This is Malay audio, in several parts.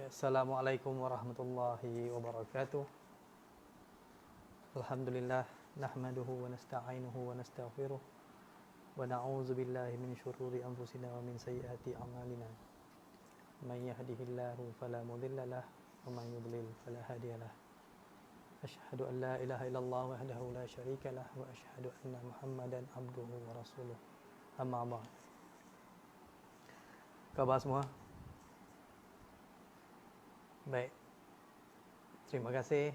Assalamualaikum warahmatullahi wabarakatuh. Alhamdulillah nahmaduhu wa nasta'inuhu wa nastaghfiruh wa na'udzu billahi min syururi anfusina wa min sayyiati a'malina. May yahdihillahu fala mudilla lahu wa may yudlil fala hadiya lahu. Asyhadu an la ilaha illallah wahdahu la syarika lahu wa asyhadu anna Muhammadan abduhu wa rasuluh. Amma ba'd. Khabar semua? Baik. Terima kasih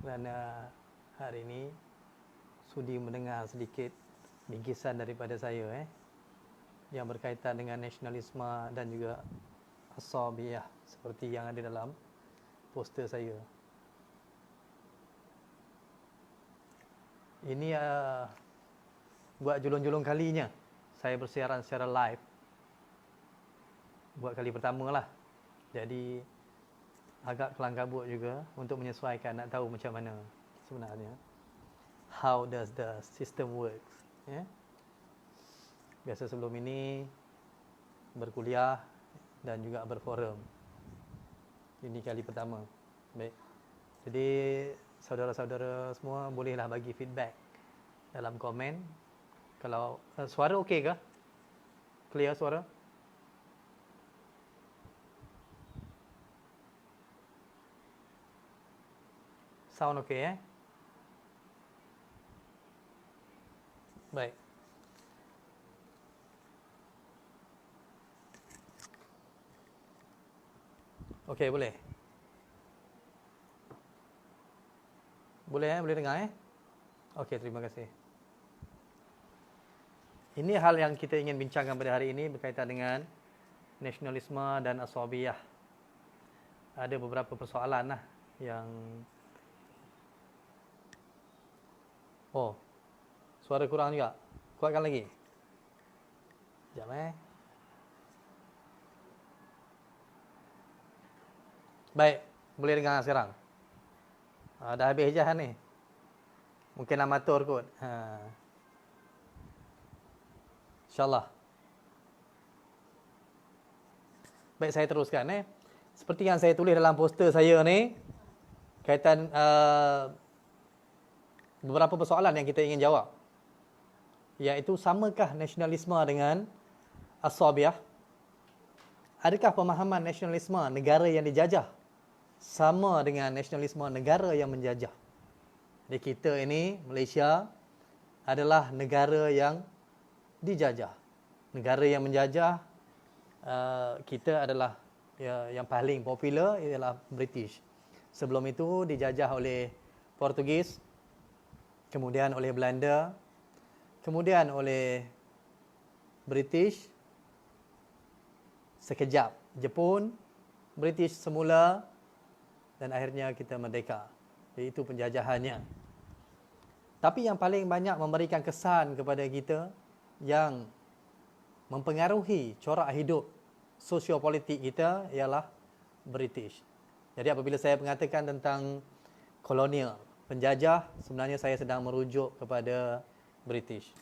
kerana hari ini sudi mendengar sedikit bingkisan daripada saya yang berkaitan dengan nasionalisme dan juga asabiyah seperti yang ada dalam poster saya. Ini buat julung-julung kalinya saya bersiaran secara live. Buat kali pertama lah. Jadi agak kelang kabut juga untuk menyesuaikan, nak tahu macam mana sebenarnya. How does the system works? Biasa sebelum ini berkuliah dan juga berforum. Ini kali pertama. Baik. Jadi saudara-saudara semua bolehlah bagi feedback dalam komen. Kalau suara okey ke? Clear suara? Sound okey Baik. Okey, boleh. Boleh boleh dengar Okey, terima kasih. Ini hal yang kita ingin bincangkan pada hari ini berkaitan dengan nasionalisme dan asabiyah. Ada beberapa persoalan yang suara kurang juga. Kuatkan lagi. Sekejap Baik, boleh dengar sekarang. Dah habis hijah ni. Mungkin amatur kot. InsyaAllah. Baik, saya teruskan Seperti yang saya tulis dalam poster saya ni, kaitan beberapa persoalan yang kita ingin jawab. Iaitu, samakah nasionalisme dengan asabiyah? Adakah pemahaman nasionalisme negara yang dijajah sama dengan nasionalisme negara yang menjajah? Jadi kita ini, Malaysia, adalah negara yang dijajah. Negara yang menjajah, kita adalah yang paling popular ialah British. Sebelum itu dijajah oleh Portugis, kemudian oleh Belanda, kemudian oleh British, sekejap Jepun, British semula, dan akhirnya kita merdeka. Jadi itu penjajahannya. Tapi yang paling banyak memberikan kesan kepada kita, yang mempengaruhi corak hidup sosiopolitik kita, ialah British. Jadi apabila saya mengatakan tentang kolonial, penjajah, sebenarnya saya sedang merujuk kepada British.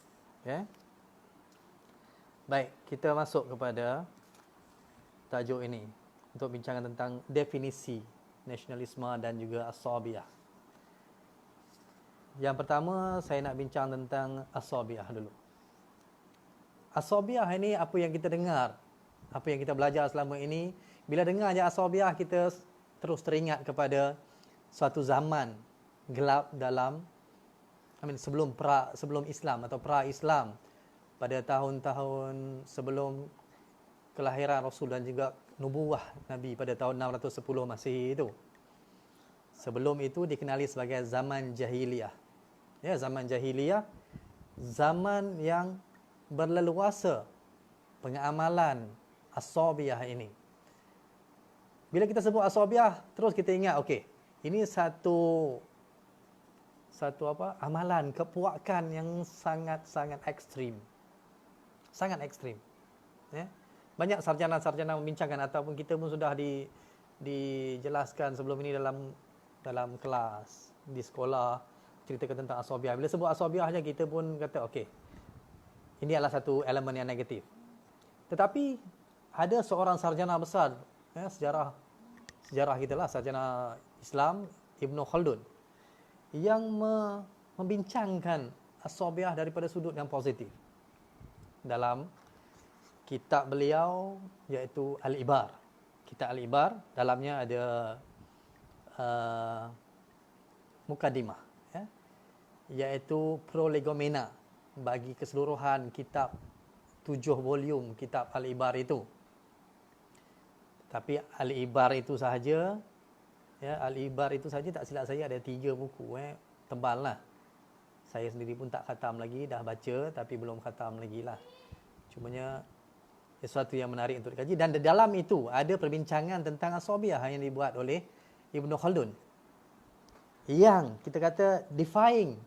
Baik, kita masuk kepada tajuk ini untuk bincangkan tentang definisi nasionalisme dan juga asabiyah. Yang pertama, saya nak bincang tentang asabiyah dulu. Asabiyah ini apa yang kita dengar, apa yang kita belajar selama ini. Bila dengar je asabiyah, kita terus teringat kepada suatu zaman gelap dalam sebelum Islam atau pra-Islam, pada tahun-tahun sebelum kelahiran Rasul dan juga nubuah Nabi pada tahun 610 Masihi itu. Sebelum itu dikenali sebagai zaman jahiliyah. Zaman jahiliyah, zaman yang berleluasa pengamalan asabiyah ini. Bila kita sebut asabiyah, terus kita ingat, ini satu amalan kepuakan yang sangat-sangat ekstrim. Sangat ekstrim. Banyak sarjana-sarjana membincangkan, ataupun kita pun sudah dijelaskan sebelum ini dalam kelas, di sekolah, ceritakan tentang asabiyah. Bila sebut asabiyah saja, kita pun kata, ini adalah satu elemen yang negatif. Tetapi ada seorang sarjana besar ya, sejarah kita lah, sarjana Islam Ibn Khaldun, yang membincangkan As-Sabiah daripada sudut yang positif dalam kitab beliau, iaitu Al-Ibar. Kitab Al-Ibar, dalamnya ada mukadimah, ya, iaitu prolegomena bagi keseluruhan kitab 7 volume kitab Al-Ibar itu. Tapi Al-Ibar itu sahaja, ya, Al-Ibar itu saja, tak silap saya ada 3 buku, tebal lah. Saya sendiri pun tak khatam lagi, dah baca tapi belum khatam lagi lah. Cumanya sesuatu yang menarik untuk dikaji. Dan di dalam itu ada perbincangan tentang As-Sabiah yang dibuat oleh Ibn Khaldun, yang kita kata defying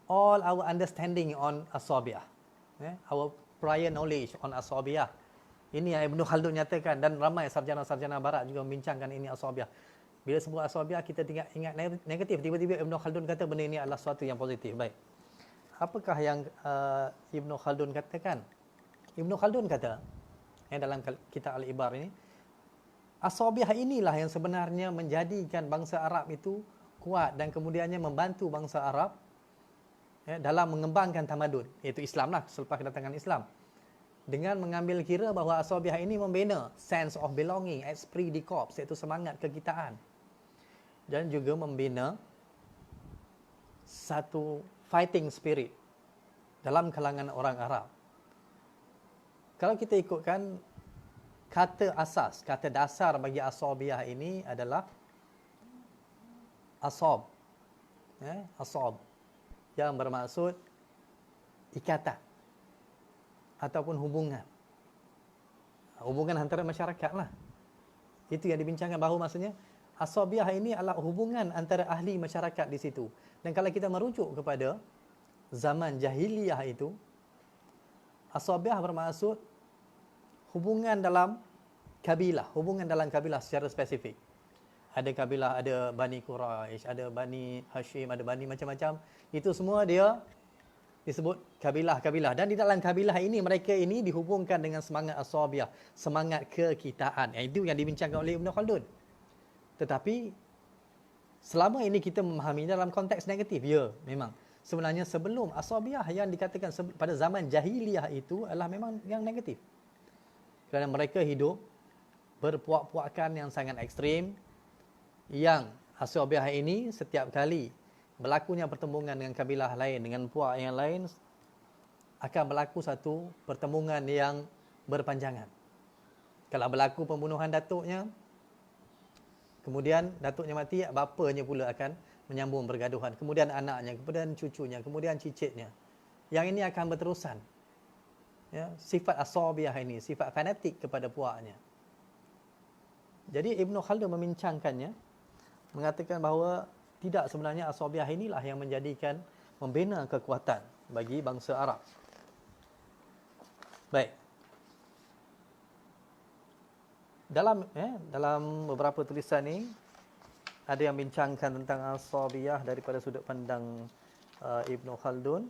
all our understanding on As-Sabiah, our prior knowledge on As-Sabiah. Ini yang Ibn Khaldun nyatakan, dan ramai sarjana-sarjana barat juga membincangkan ini As-Sabiah. Bila sebut As-Sabiah kita ingat negatif, tiba-tiba Ibn Khaldun kata benda ini adalah sesuatu yang positif. Baik, apakah yang Ibn Khaldun katakan? Ibn Khaldun kata, dalam kitab Al-Ibar ini, As-Sabiah inilah yang sebenarnya menjadikan bangsa Arab itu kuat dan kemudiannya membantu bangsa Arab, dalam mengembangkan tamadun, iaitu Islam lah, selepas kedatangan Islam, dengan mengambil kira bahawa As-Sabiah ini membina sense of belonging, esprit de corps, iaitu semangat kekitaan, dan juga membina satu fighting spirit dalam kalangan orang Arab. Kalau kita ikutkan kata asas, kata dasar bagi As-Sabiah ini adalah asab, asab, yang bermaksud ikatan ataupun hubungan antara masyarakat lah. Itu yang dibincangkan, bahawa maksudnya As-Sabiah ini adalah hubungan antara ahli masyarakat di situ. Dan kalau kita merujuk kepada zaman jahiliyah itu, As-Sabiah bermaksud hubungan dalam kabilah secara spesifik. Ada kabilah, ada Bani Quraisy, ada Bani Hashim, ada Bani macam-macam. Itu semua dia disebut kabilah-kabilah. Dan di dalam kabilah ini, mereka ini dihubungkan dengan semangat As-Sabiah, semangat kekitaan. Itu yang dibincangkan oleh Ibn Khaldun. Tetapi selama ini kita memahami dalam konteks negatif. Ya, memang. Sebenarnya sebelum As-Sabiah yang dikatakan pada zaman jahiliyah itu adalah memang yang negatif. Kerana mereka hidup berpuak-puakan yang sangat ekstrim, yang As-Sabiah ini setiap kali berlakunya pertembungan dengan kabilah lain, dengan puak yang lain, akan berlaku satu pertembungan yang berpanjangan. Kalau berlaku pembunuhan datuknya, kemudian datuknya mati, bapanya pula akan menyambung pergaduhan, kemudian anaknya, kemudian cucunya, kemudian cicitnya. Yang ini akan berterusan. Ya, sifat As-Sabiah ini, sifat fanatik kepada puaknya. Jadi Ibn Khaldun membincangkannya, mengatakan bahawa tidak, sebenarnya As-Sabiah inilah yang membina kekuatan bagi bangsa Arab. Baik. Dalam beberapa tulisan ni ada yang bincangkan tentang As-Sabiah daripada sudut pandang Ibn Khaldun.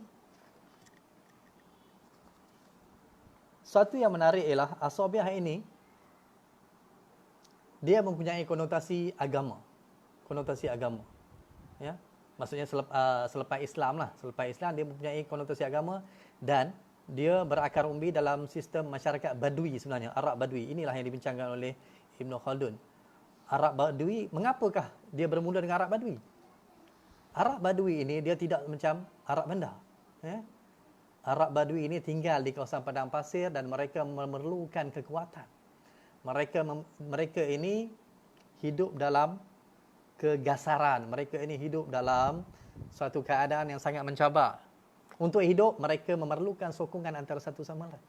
Satu yang menarik ialah As-Sabiah ini dia mempunyai konotasi agama. Ya, maksudnya selepas Islam lah. Selepas Islam dia mempunyai konotasi agama, dan dia berakar umbi dalam sistem masyarakat Badui sebenarnya, Arab Badui. Inilah yang dibincangkan oleh Ibn Khaldun. Arab Badui, mengapakah dia bermula dengan Arab Badui? Arab Badui ini dia tidak macam Arab Bandar. Ya? Arab Badui ini tinggal di kawasan padang pasir dan mereka memerlukan kekuatan. Mereka ini hidup dalam kegasaran. Mereka ini hidup dalam suatu keadaan yang sangat mencabar. Untuk hidup, mereka memerlukan sokongan antara satu sama lain.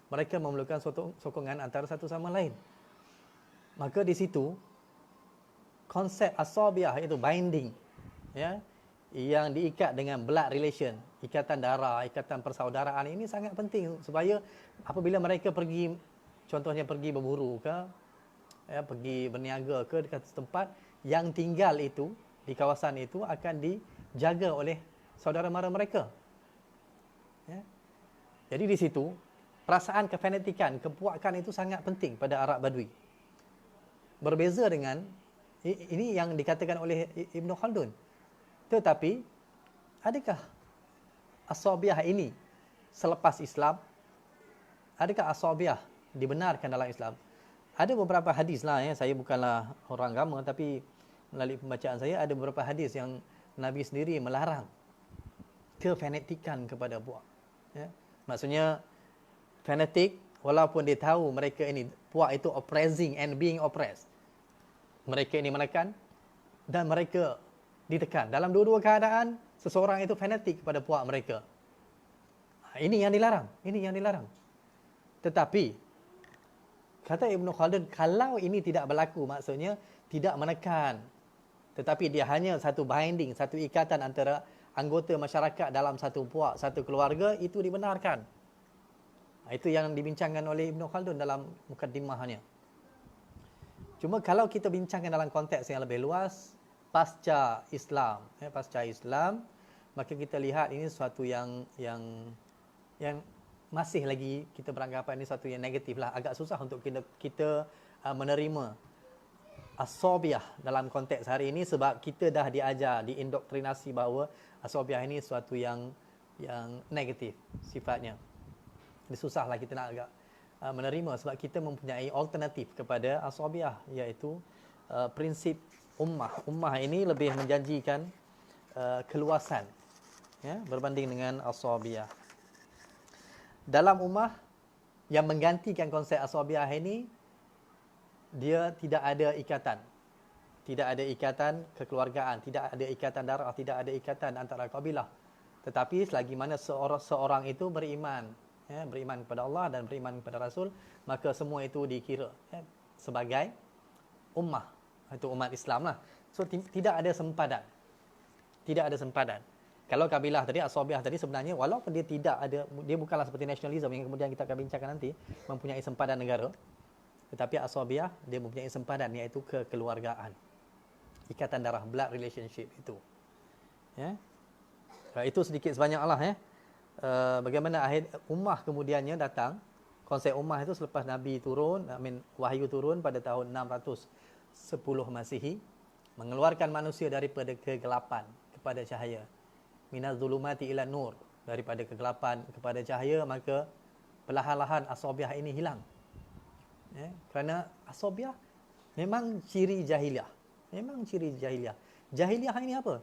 Mereka memerlukan sokongan antara satu sama lain. Maka di situ, konsep As-Sabiah itu binding, ya, yang diikat dengan blood relation, ikatan darah, ikatan persaudaraan ini sangat penting, supaya apabila mereka pergi, contohnya pergi berburu ke, ya, pergi berniaga ke dekat tempat, yang tinggal itu di kawasan itu akan dijaga oleh saudara mara mereka. Ya. Jadi di situ perasaan kefanatikan, kepuakan itu sangat penting pada Arab Badui. Berbeza dengan ini yang dikatakan oleh Ibn Khaldun. Tetapi adakah Asabiah ini selepas Islam? Adakah Asabiah dibenarkan dalam Islam? Ada beberapa hadis lah, saya bukanlah orang agama, tapi melalui pembacaan saya ada beberapa hadis yang Nabi sendiri melarang kefanatikan kepada puak. Ya. Maksudnya fanatik, walaupun dia tahu mereka ini, puak itu oppressing and being oppressed. Mereka ini menekan dan mereka ditekan. Dalam dua-dua keadaan, seseorang itu fanatik kepada puak mereka. Ini yang dilarang. Ini yang dilarang. Tetapi, kata Ibn Khaldun, kalau ini tidak berlaku, maksudnya tidak menekan. Tetapi dia hanya satu binding, satu ikatan antara anggota masyarakat dalam satu puak, satu keluarga, itu dibenarkan. Itu yang dibincangkan oleh Ibn Khaldun dalam mukaddimahnya. Cuma kalau kita bincangkan dalam konteks yang lebih luas, pasca Islam, maka kita lihat ini sesuatu yang masih lagi kita beranggapan ini sesuatu yang negatif lah. Agak susah untuk kita menerima Asabiah dalam konteks hari ini sebab kita dah diajar, diindoktrinasi bahawa Asabiah ini sesuatu yang negatif sifatnya. Jadi susahlah kita nak agak menerima sebab kita mempunyai alternatif kepada Asabiah, iaitu prinsip ummah. Ummah ini lebih menjanjikan keluasan, ya, berbanding dengan Asabiah. Dalam ummah yang menggantikan konsep Asabiah ini, dia tidak ada ikatan. Tidak ada ikatan kekeluargaan, tidak ada ikatan darah, tidak ada ikatan antara kabilah. Tetapi selagi mana seorang itu beriman, ya, beriman kepada Allah dan beriman kepada Rasul, maka semua itu dikira, ya, sebagai ummah, itu umat Islam lah. So tidak ada sempadan. Tidak ada sempadan. Kalau kabilah tadi, Asabiah tadi sebenarnya walaupun dia tidak ada, dia bukanlah seperti nasionalisme yang kemudian kita akan bincangkan nanti, mempunyai sempadan negara. Tetapi Asabiah dia mempunyai sempadan, iaitu kekeluargaan. Ikatan darah, blood relationship itu. Ya. Itu sedikit sebanyaklah, ya. Bagaimana akhir ummah kemudiannya datang. Konsep ummah itu selepas Nabi turun, wahyu turun pada tahun 610 Masihi, mengeluarkan manusia daripada kegelapan kepada cahaya. Minaz zulumati ila nur, daripada kegelapan kepada cahaya, maka perlahan-lahan Asabiah ini hilang. Ya, kerana Asabiah memang ciri jahiliah. Memang ciri jahiliah. Jahiliah ini apa?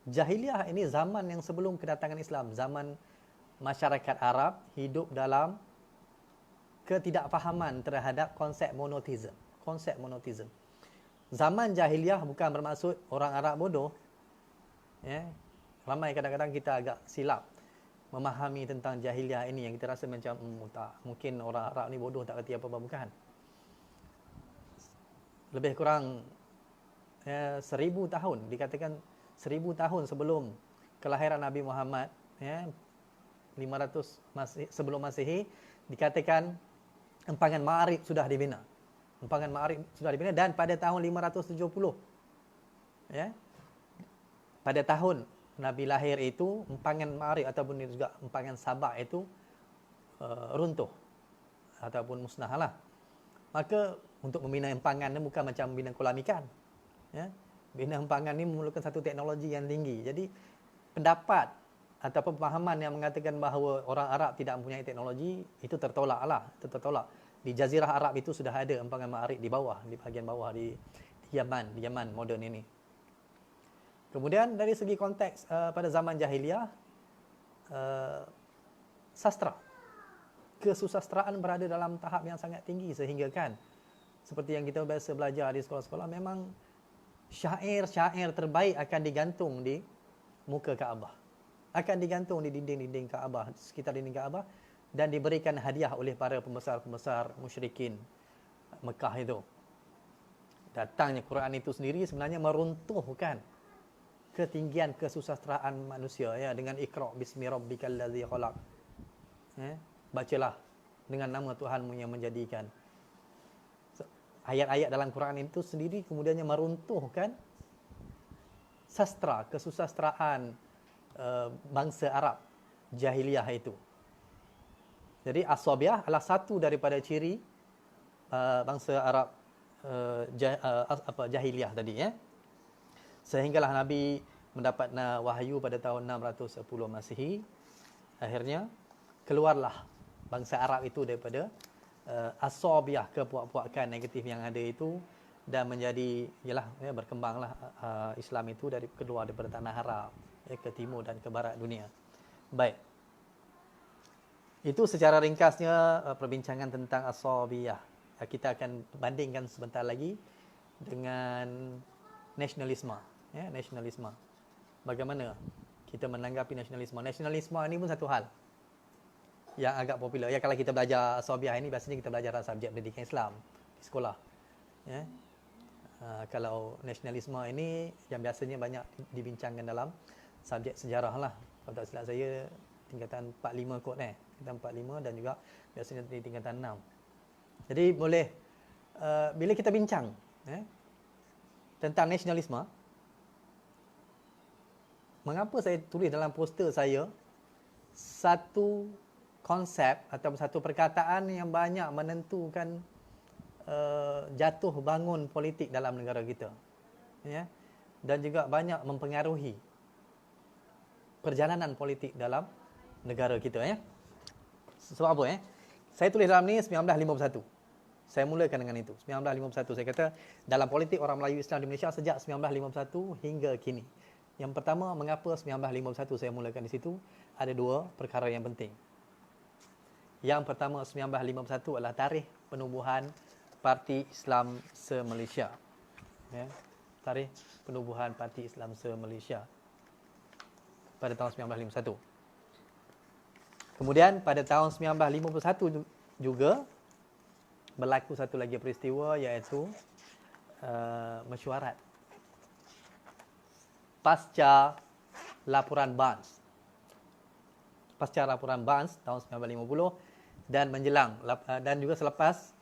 Jahiliah ini zaman yang sebelum kedatangan Islam. Zaman masyarakat Arab hidup dalam ketidakfahaman terhadap konsep monoteism. Konsep monoteism. Zaman jahiliah bukan bermaksud orang Arab bodoh. Ya, ramai kadang-kadang kita agak silap memahami tentang jahiliah ini, yang kita rasa macam tak, mungkin orang Arab ni bodoh, tak kerti apa-apa. Bukan. Lebih kurang 1000 tahun, dikatakan 1000 tahun sebelum kelahiran Nabi Muhammad, ya, 500 sebelum Masihi, dikatakan empangan Ma'arib sudah dibina. Empangan Ma'arib sudah dibina, dan pada tahun 570, ya, pada tahun Nabi lahir itu, empangan Ma'arib ataupun juga empangan Sabak itu runtuh ataupun musnahlah. Maka untuk membina empangan ni bukan macam membina kolam ikan. Ya. Bina empangan ni memerlukan satu teknologi yang tinggi. Jadi pendapat ataupun pemahaman yang mengatakan bahawa orang Arab tidak mempunyai teknologi, itu tertolaklah. Itu tertolak. Di Jazirah Arab itu sudah ada empangan Ma'arib di bawah, di bahagian bawah di Yaman moden ini. Kemudian dari segi konteks pada zaman jahiliah, sastra, kesusastraan berada dalam tahap yang sangat tinggi, sehingga kan seperti yang kita biasa belajar di sekolah-sekolah, memang syair-syair terbaik akan digantung di muka Kaabah, akan digantung di dinding-dinding Kaabah, sekitar dinding Kaabah, dan diberikan hadiah oleh para pembesar-pembesar musyrikin Mekah itu. Datangnya Quran itu sendiri sebenarnya meruntuhkan ketinggian kesusastraan manusia, ya, dengan Iqra bismi rabbikal ladzi khalaq. Ya, bacalah dengan nama Tuhanmu yang menjadikan. Ayat-ayat dalam Quran itu sendiri kemudiannya meruntuhkan sastra, kesusastraan bangsa Arab jahiliah itu. Jadi asabiah adalah satu daripada ciri bangsa Arab jahiliyah tadi, ya. Sehinggalah Nabi mendapat wahyu pada tahun 610 Masihi. Akhirnya keluarlah bangsa Arab itu daripada asabiah, kepuak-puakan negatif yang ada itu, dan menjadi berkembanglah Islam itu keluar daripada tanah Arab, ke timur dan ke barat dunia. Baik. Itu secara ringkasnya perbincangan tentang asabiah. Kita akan bandingkan sebentar lagi dengan nasionalisme, ya, nasionalisme. Bagaimana kita menanggapi nasionalisme? Nasionalisme ini pun satu hal yang agak popular. Ya, kalau kita belajar asabiah ini biasanya kita belajar subjek pendidikan Islam di sekolah. Ya. Kalau nasionalisme ini yang biasanya banyak dibincangkan dalam subjek sejarah lah. Kalau tak silap saya tingkatan 45 kot, tingkatan 45, dan juga biasanya di tingkatan 6. Jadi boleh bila kita bincang tentang nasionalisme, mengapa saya tulis dalam poster saya satu konsep atau satu perkataan yang banyak menentukan jatuh bangun politik dalam negara kita, ya, dan juga banyak mempengaruhi perjalanan politik dalam negara kita, ya. Sebab apa, Saya tulis dalam ni 1951. Saya mulakan dengan itu. 1951 saya kata dalam politik orang Melayu Islam di Malaysia sejak 1951 hingga kini. Yang pertama, mengapa 1951 saya mulakan di situ? Ada dua perkara yang penting. Yang pertama, 1951 adalah tarikh penubuhan Parti Islam se-Malaysia. Ya, tarikh penubuhan Parti Islam se-Malaysia pada tahun 1951. Kemudian pada tahun 1951 juga berlaku satu lagi peristiwa, iaitu mesyuarat pasca laporan Barnes. Pasca laporan Barnes tahun 1950 dan menjelang dan juga selepas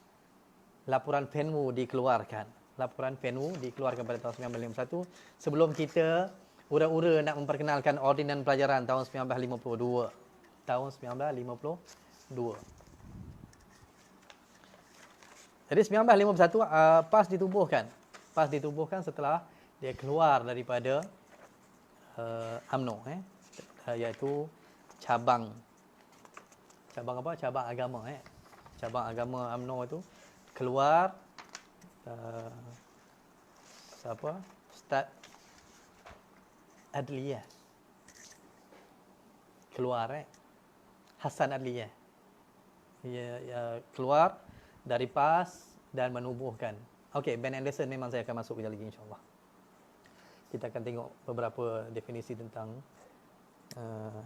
laporan Penwu dikeluarkan. Laporan Penwu dikeluarkan pada tahun 1951 sebelum kita ura-ura nak memperkenalkan ordinan pelajaran tahun 1952. Tahun 1952. Jadi 1951 PAS ditubuhkan setelah dia keluar daripada UMNO, iaitu cabang apa? Cabang agama, cabang agama UMNO itu keluar. Siapa? Ustaz Adliyah keluar, Hasan Adliyah keluar dari PAS dan menubuhkan. Okey, Ben Anderson memang saya akan masuk kejap lagi, insyaAllah. Kita akan tengok beberapa definisi tentang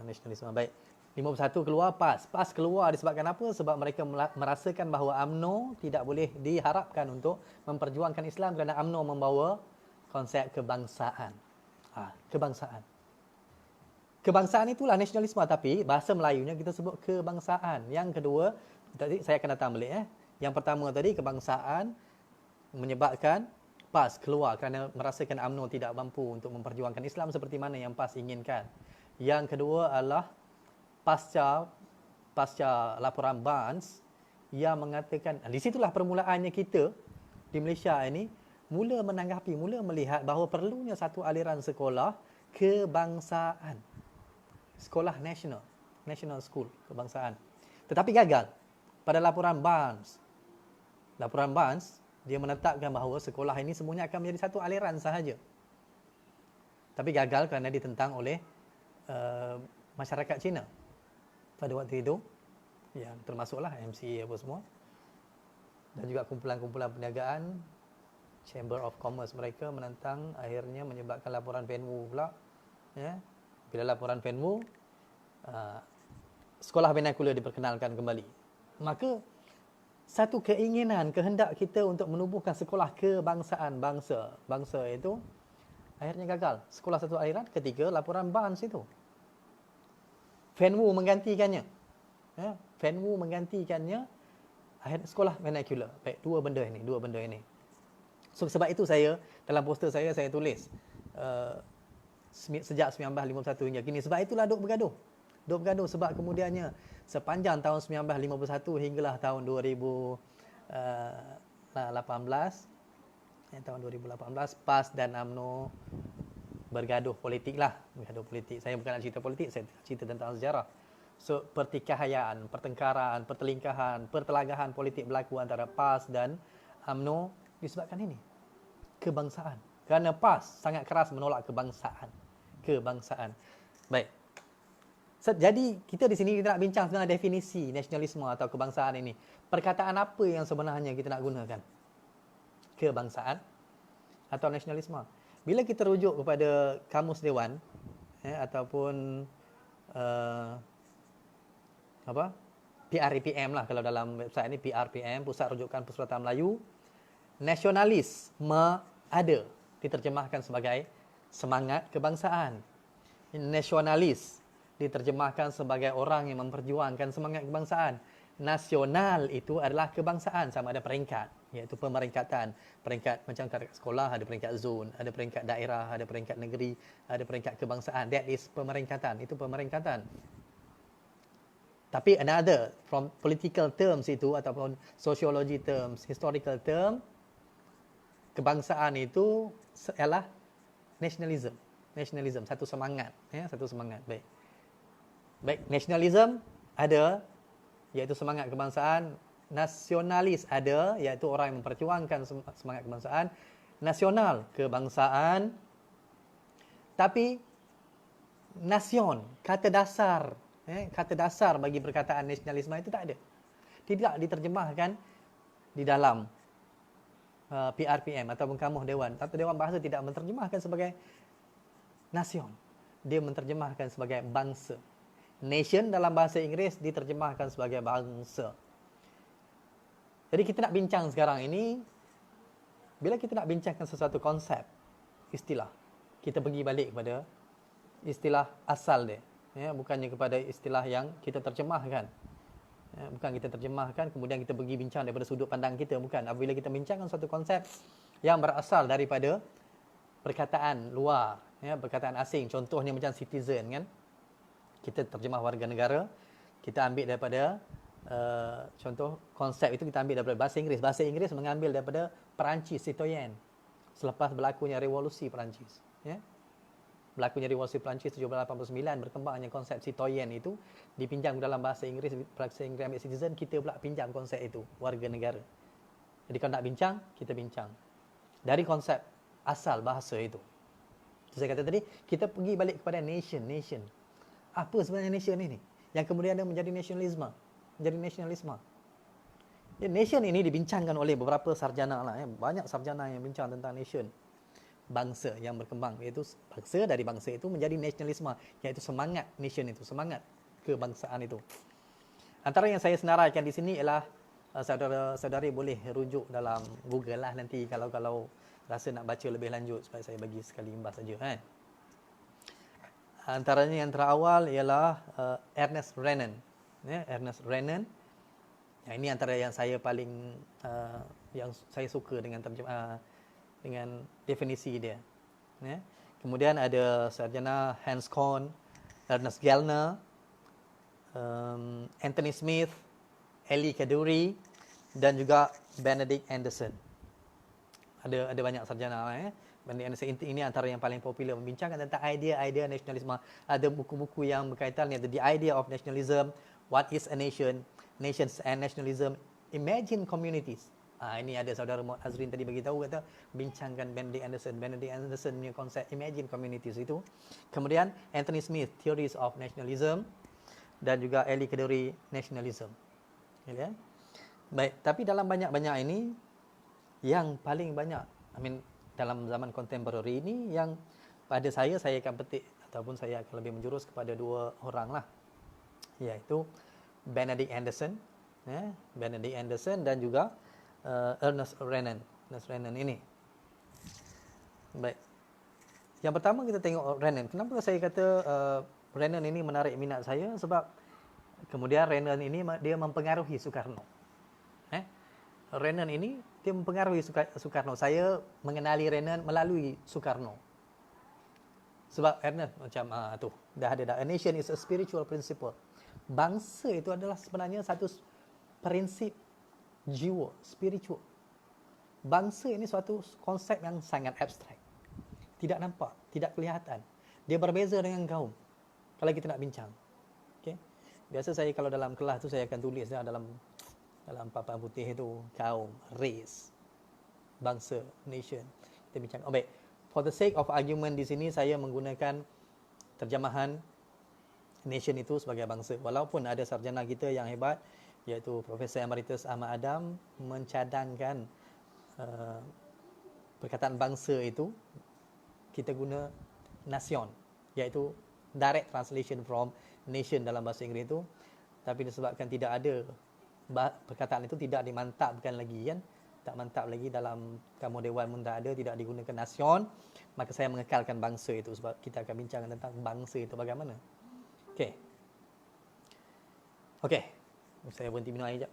nasionalisme. Baik, 51 keluar PAS. PAS keluar disebabkan apa? Sebab mereka merasakan bahawa UMNO tidak boleh diharapkan untuk memperjuangkan Islam kerana UMNO membawa konsep kebangsaan. Kebangsaan. Kebangsaan itulah nasionalisme, tapi bahasa Melayunya kita sebut kebangsaan. Yang kedua, tadi saya akan datang balik. Yang pertama tadi, kebangsaan menyebabkan PAS keluar kerana merasakan UMNO tidak mampu untuk memperjuangkan Islam seperti mana yang PAS inginkan. Yang kedua adalah pasca laporan Barnes yang mengatakan, di situlah permulaannya kita di Malaysia ini mula melihat bahawa perlunya satu aliran sekolah kebangsaan. Sekolah national school kebangsaan. Tetapi gagal pada laporan Barnes. Laporan Barnes, dia menetapkan bahawa sekolah ini semuanya akan menjadi satu aliran sahaja. Tapi gagal kerana ditentang oleh masyarakat Cina pada waktu itu, yang termasuklah MCA apa semua, dan juga kumpulan-kumpulan perniagaan, Chamber of Commerce mereka menentang, akhirnya menyebabkan laporan Penwu pula. Ya. Bila laporan Penwu, sekolah vernakular diperkenalkan kembali. Maka satu keinginan, kehendak kita untuk menubuhkan sekolah kebangsaan bangsa itu akhirnya gagal. Sekolah satu aliran ketika laporan Barnes itu. Penwu menggantikannya. Ya, Penwu menggantikannya, akhirnya sekolah vernakular. Baik, dua benda ini. So, sebab itu saya dalam poster saya tulis sejak 1951 hingga kini. Sebab itulah duk bergaduh. Duk bergaduh sebab kemudiannya sepanjang tahun 1951 hinggalah tahun 2018, tahun 2018 PAS dan UMNO bergaduh politik lah. Bergaduh politik. Saya bukan nak cerita politik, saya cerita tentang sejarah. So, pertikaian, pertengkaran, pertelingkahan, pertelagahan politik berlaku antara PAS dan UMNO disebabkan ini. Kebangsaan. Kerana PAS sangat keras menolak kebangsaan. Kebangsaan. Baik. Jadi, kita di sini kita nak bincang sebenarnya definisi nasionalisme atau kebangsaan ini. Perkataan apa yang sebenarnya kita nak gunakan? Kebangsaan atau nasionalisme. Bila kita rujuk kepada Kamus Dewan ataupun PRPM lah kalau dalam website ini, PRPM, Pusat Rujukan Persuratan Melayu, nasionalisme ada diterjemahkan sebagai semangat kebangsaan. Nasionalis diterjemahkan sebagai orang yang memperjuangkan semangat kebangsaan. Nasional itu adalah kebangsaan, sama ada peringkat, iaitu pemeringkatan. Peringkat macam kat sekolah ada peringkat zon, ada peringkat daerah, ada peringkat negeri, ada peringkat kebangsaan. That is pemeringkatan, itu pemeringkatan. Tapi another, from political terms itu ataupun sociology terms, historical term, kebangsaan itu ialah nationalism. Nationalism, satu semangat, satu semangat. Baik, nationalism ada, iaitu semangat kebangsaan. Nasionalis ada, iaitu orang yang memperjuangkan semangat kebangsaan. Nasional, kebangsaan. Tapi nasion, kata dasar, kata dasar bagi perkataan nasionalisme itu tak ada. Tidak diterjemahkan di dalam PRPM ataupun Kamus Dewan. Atau Dewan Bahasa tidak menterjemahkan sebagai nasion. Dia menterjemahkan sebagai bangsa. Nation dalam bahasa Inggeris diterjemahkan sebagai bangsa. Jadi kita nak bincang sekarang ini, bila kita nak bincangkan sesuatu konsep, istilah, kita pergi balik kepada istilah asal dia. Bukannya kepada istilah yang kita terjemahkan. Bukan kita terjemahkan, kemudian kita pergi bincang daripada sudut pandang kita. Bukan. Apabila kita bincangkan suatu konsep yang berasal daripada perkataan luar, perkataan asing. Contohnya macam citizen, kan? Kita terjemah warga negara, kita ambil daripada contoh konsep itu kita ambil daripada bahasa Inggeris. Bahasa Inggeris mengambil daripada Perancis, citoyen. Selepas berlakunya revolusi Perancis, berlakunya revolusi Perancis 1789, berkembangnya konsep citoyen itu dipinjam dalam bahasa Inggeris. Bahasa Inggeris ambil citizen, kita pula pinjam konsep itu, warga negara. Jadi kalau nak bincang, kita bincang dari konsep asal bahasa itu. Saya kata tadi, kita pergi balik kepada nation. Apa sebenarnya nation ini? Yang kemudian dia menjadi nasionalisme. Ya, nation ini dibincangkan oleh beberapa sarjana lah. Banyak sarjana yang bincang tentang nation. Bangsa yang berkembang. Iaitu bangsa, dari bangsa itu menjadi nasionalisme. Iaitu semangat nation itu. Semangat kebangsaan itu. Antara yang saya senaraikan di sini ialah saudara-saudari boleh rujuk dalam Google lah nanti kalau rasa nak baca lebih lanjut, supaya saya bagi sekali imbas saja. Antaranya yang terawal ialah Ernest Renan. Ernest Renan. Ini antara yang saya paling yang saya suka dengan dengan definisi dia. Kemudian ada sarjana Hans Kohn, Ernest Gellner, Anthony Smith, Ellie Kaduri dan juga Benedict Anderson. Ada banyak sarjana. Benedict Anderson ini antara yang paling popular membincangkan tentang idea nasionalisme. Ada buku-buku yang berkaitan dengan The Idea of Nationalism, What is a Nation, Nations and Nationalism, Imagine Communities. Ini ada saudara Muhammad Azrin tadi bagi tahu, kata bincangkan Benedict Anderson punya konsep Imagine Communities itu. Kemudian Anthony Smith, Theories of Nationalism, dan juga Ellie Kaduri, Nationalism. Ya. Baik, tapi dalam banyak-banyak ini yang paling banyak, dalam zaman kontemporari ini, yang pada saya akan petik ataupun saya akan lebih menjurus kepada dua orang lah, iaitu Benedict Anderson, Benedict Anderson dan juga Ernest Renan. Ernest Renan ini. Baik. Yang pertama kita tengok Renan. Kenapa saya kata Renan ini menarik minat saya? Sebab kemudian Renan ini dia mempengaruhi Soekarno. Renan ini dia mempengaruhi Soekarno. Saya mengenali Renan melalui Soekarno. Sebab Ernest macam tu dah ada dah. A nation is a spiritual principle. Bangsa itu adalah sebenarnya satu prinsip jiwa, spiritual. Bangsa ini suatu konsep yang sangat abstrak. Tidak nampak, tidak kelihatan. Dia berbeza dengan kaum. Kalau kita nak bincang. Okay? Biasa saya kalau dalam kelas tu saya akan tulis dalam papan putih itu kaum, race, bangsa, nation. Kita bincang. Oh baik. For the sake of argument di sini saya menggunakan terjemahan nation itu sebagai bangsa. Walaupun ada sarjana kita yang hebat iaitu Profesor Emeritus Ahmad Adam mencadangkan perkataan bangsa itu kita guna nation, iaitu direct translation from nation dalam bahasa Inggeris itu, tapi disebabkan tidak ada perkataan itu tidak dimantapkan lagi kan, tak mantap lagi dalam kamus dewan pun tak ada, tidak digunakan nation, maka saya mengekalkan bangsa itu sebab kita akan bincang tentang bangsa itu bagaimana. Okey. Saya berhenti minum air sekejap.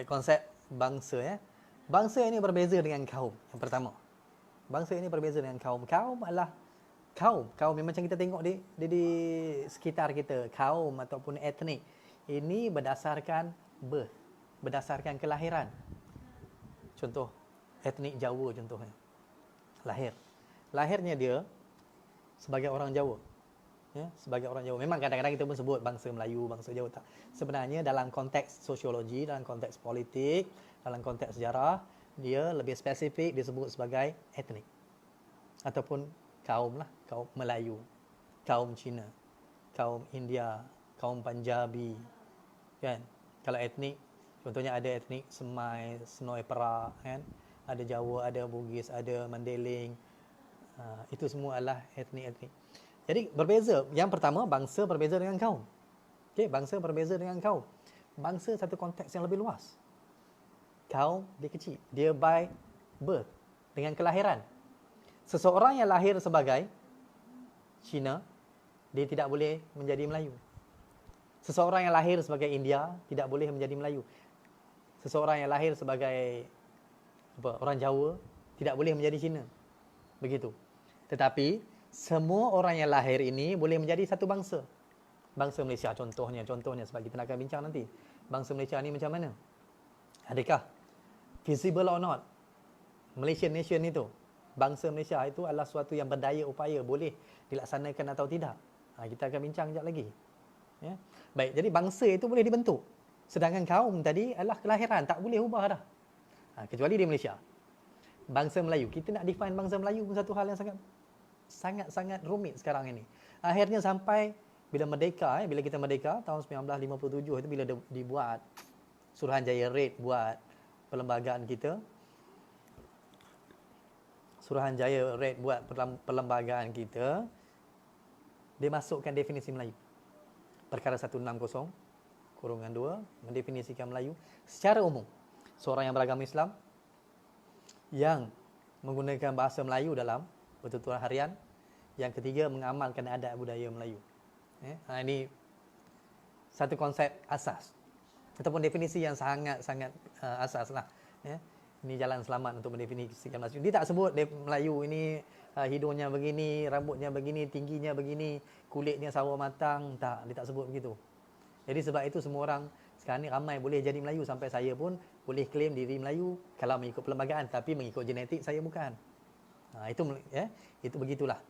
Konsep bangsa ya. Bangsa ini berbeza dengan kaum. Yang pertama. Bangsa ini berbeza dengan kaum. Kaum adalah kaum yang macam kita tengok di sekitar kita, kaum ataupun etnik. Ini berdasarkan birth, berdasarkan kelahiran. Contoh etnik Jawa contohnya. Lahirnya dia sebagai orang Jawa. Ya, sebagai orang Jawa. Memang kadang-kadang kita pun sebut bangsa Melayu, bangsa Jawa tak. Sebenarnya dalam konteks sosiologi, dalam konteks politik, dalam konteks sejarah, dia lebih spesifik disebut sebagai etnik. Ataupun kaum lah, kaum Melayu, kaum Cina, kaum India, kaum Punjabi. Kan? Kalau etnik, contohnya ada etnik Semai, Senoi Perak, kan? Ada Jawa, ada Bugis, ada Mandailing. Itu semua adalah etnik-etnik. Jadi berbeza. Yang pertama, bangsa berbeza dengan kaum. Okey, bangsa berbeza dengan kaum. Bangsa satu konteks yang lebih luas. Kaum dia kecil. Dia by birth, dengan kelahiran. Seseorang yang lahir sebagai Cina, dia tidak boleh menjadi Melayu. Seseorang yang lahir sebagai India tidak boleh menjadi Melayu. Seseorang yang lahir sebagai orang Jawa tidak boleh menjadi Cina. Begitu. Tetapi semua orang yang lahir ini boleh menjadi satu bangsa. Bangsa Malaysia contohnya sebab kita nak akan bincang nanti. Bangsa Malaysia ni macam mana? Adakah feasible or not? Malaysian nation itu, bangsa Malaysia itu adalah suatu yang berdaya upaya boleh dilaksanakan atau tidak? Kita akan bincang sekejap lagi. Ya. Baik, jadi bangsa itu boleh dibentuk. Sedangkan kaum tadi adalah kelahiran, tak boleh ubah dah. Kecuali di Malaysia. Bangsa Melayu, kita nak define bangsa Melayu pun satu hal yang sangat rumit sekarang ini. Akhirnya sampai bila merdeka, bila kita merdeka tahun 1957 itu bila dibuat Suruhanjaya Red buat perlembagaan kita. Suruhanjaya Red buat perlembagaan kita, dia masukkan definisi Melayu. Perkara 160/2 mendefinisikan Melayu secara umum. Seorang yang beragama Islam yang menggunakan bahasa Melayu dalam pertuturan harian. Yang ketiga, mengamalkan adat budaya Melayu. Ini satu konsep asas ataupun definisi yang sangat asas lah. Ini jalan selamat untuk mendefinisikan Melayu. Dia tak sebut Melayu ini hidungnya begini, rambutnya begini, tingginya begini, kulitnya sawo matang. Tak, dia tak sebut begitu. Jadi sebab itu semua orang sekarang ni ramai boleh jadi Melayu. Sampai saya pun boleh claim diri Melayu kalau mengikut perlembagaan, tapi mengikut genetik saya bukan. Itu begitulah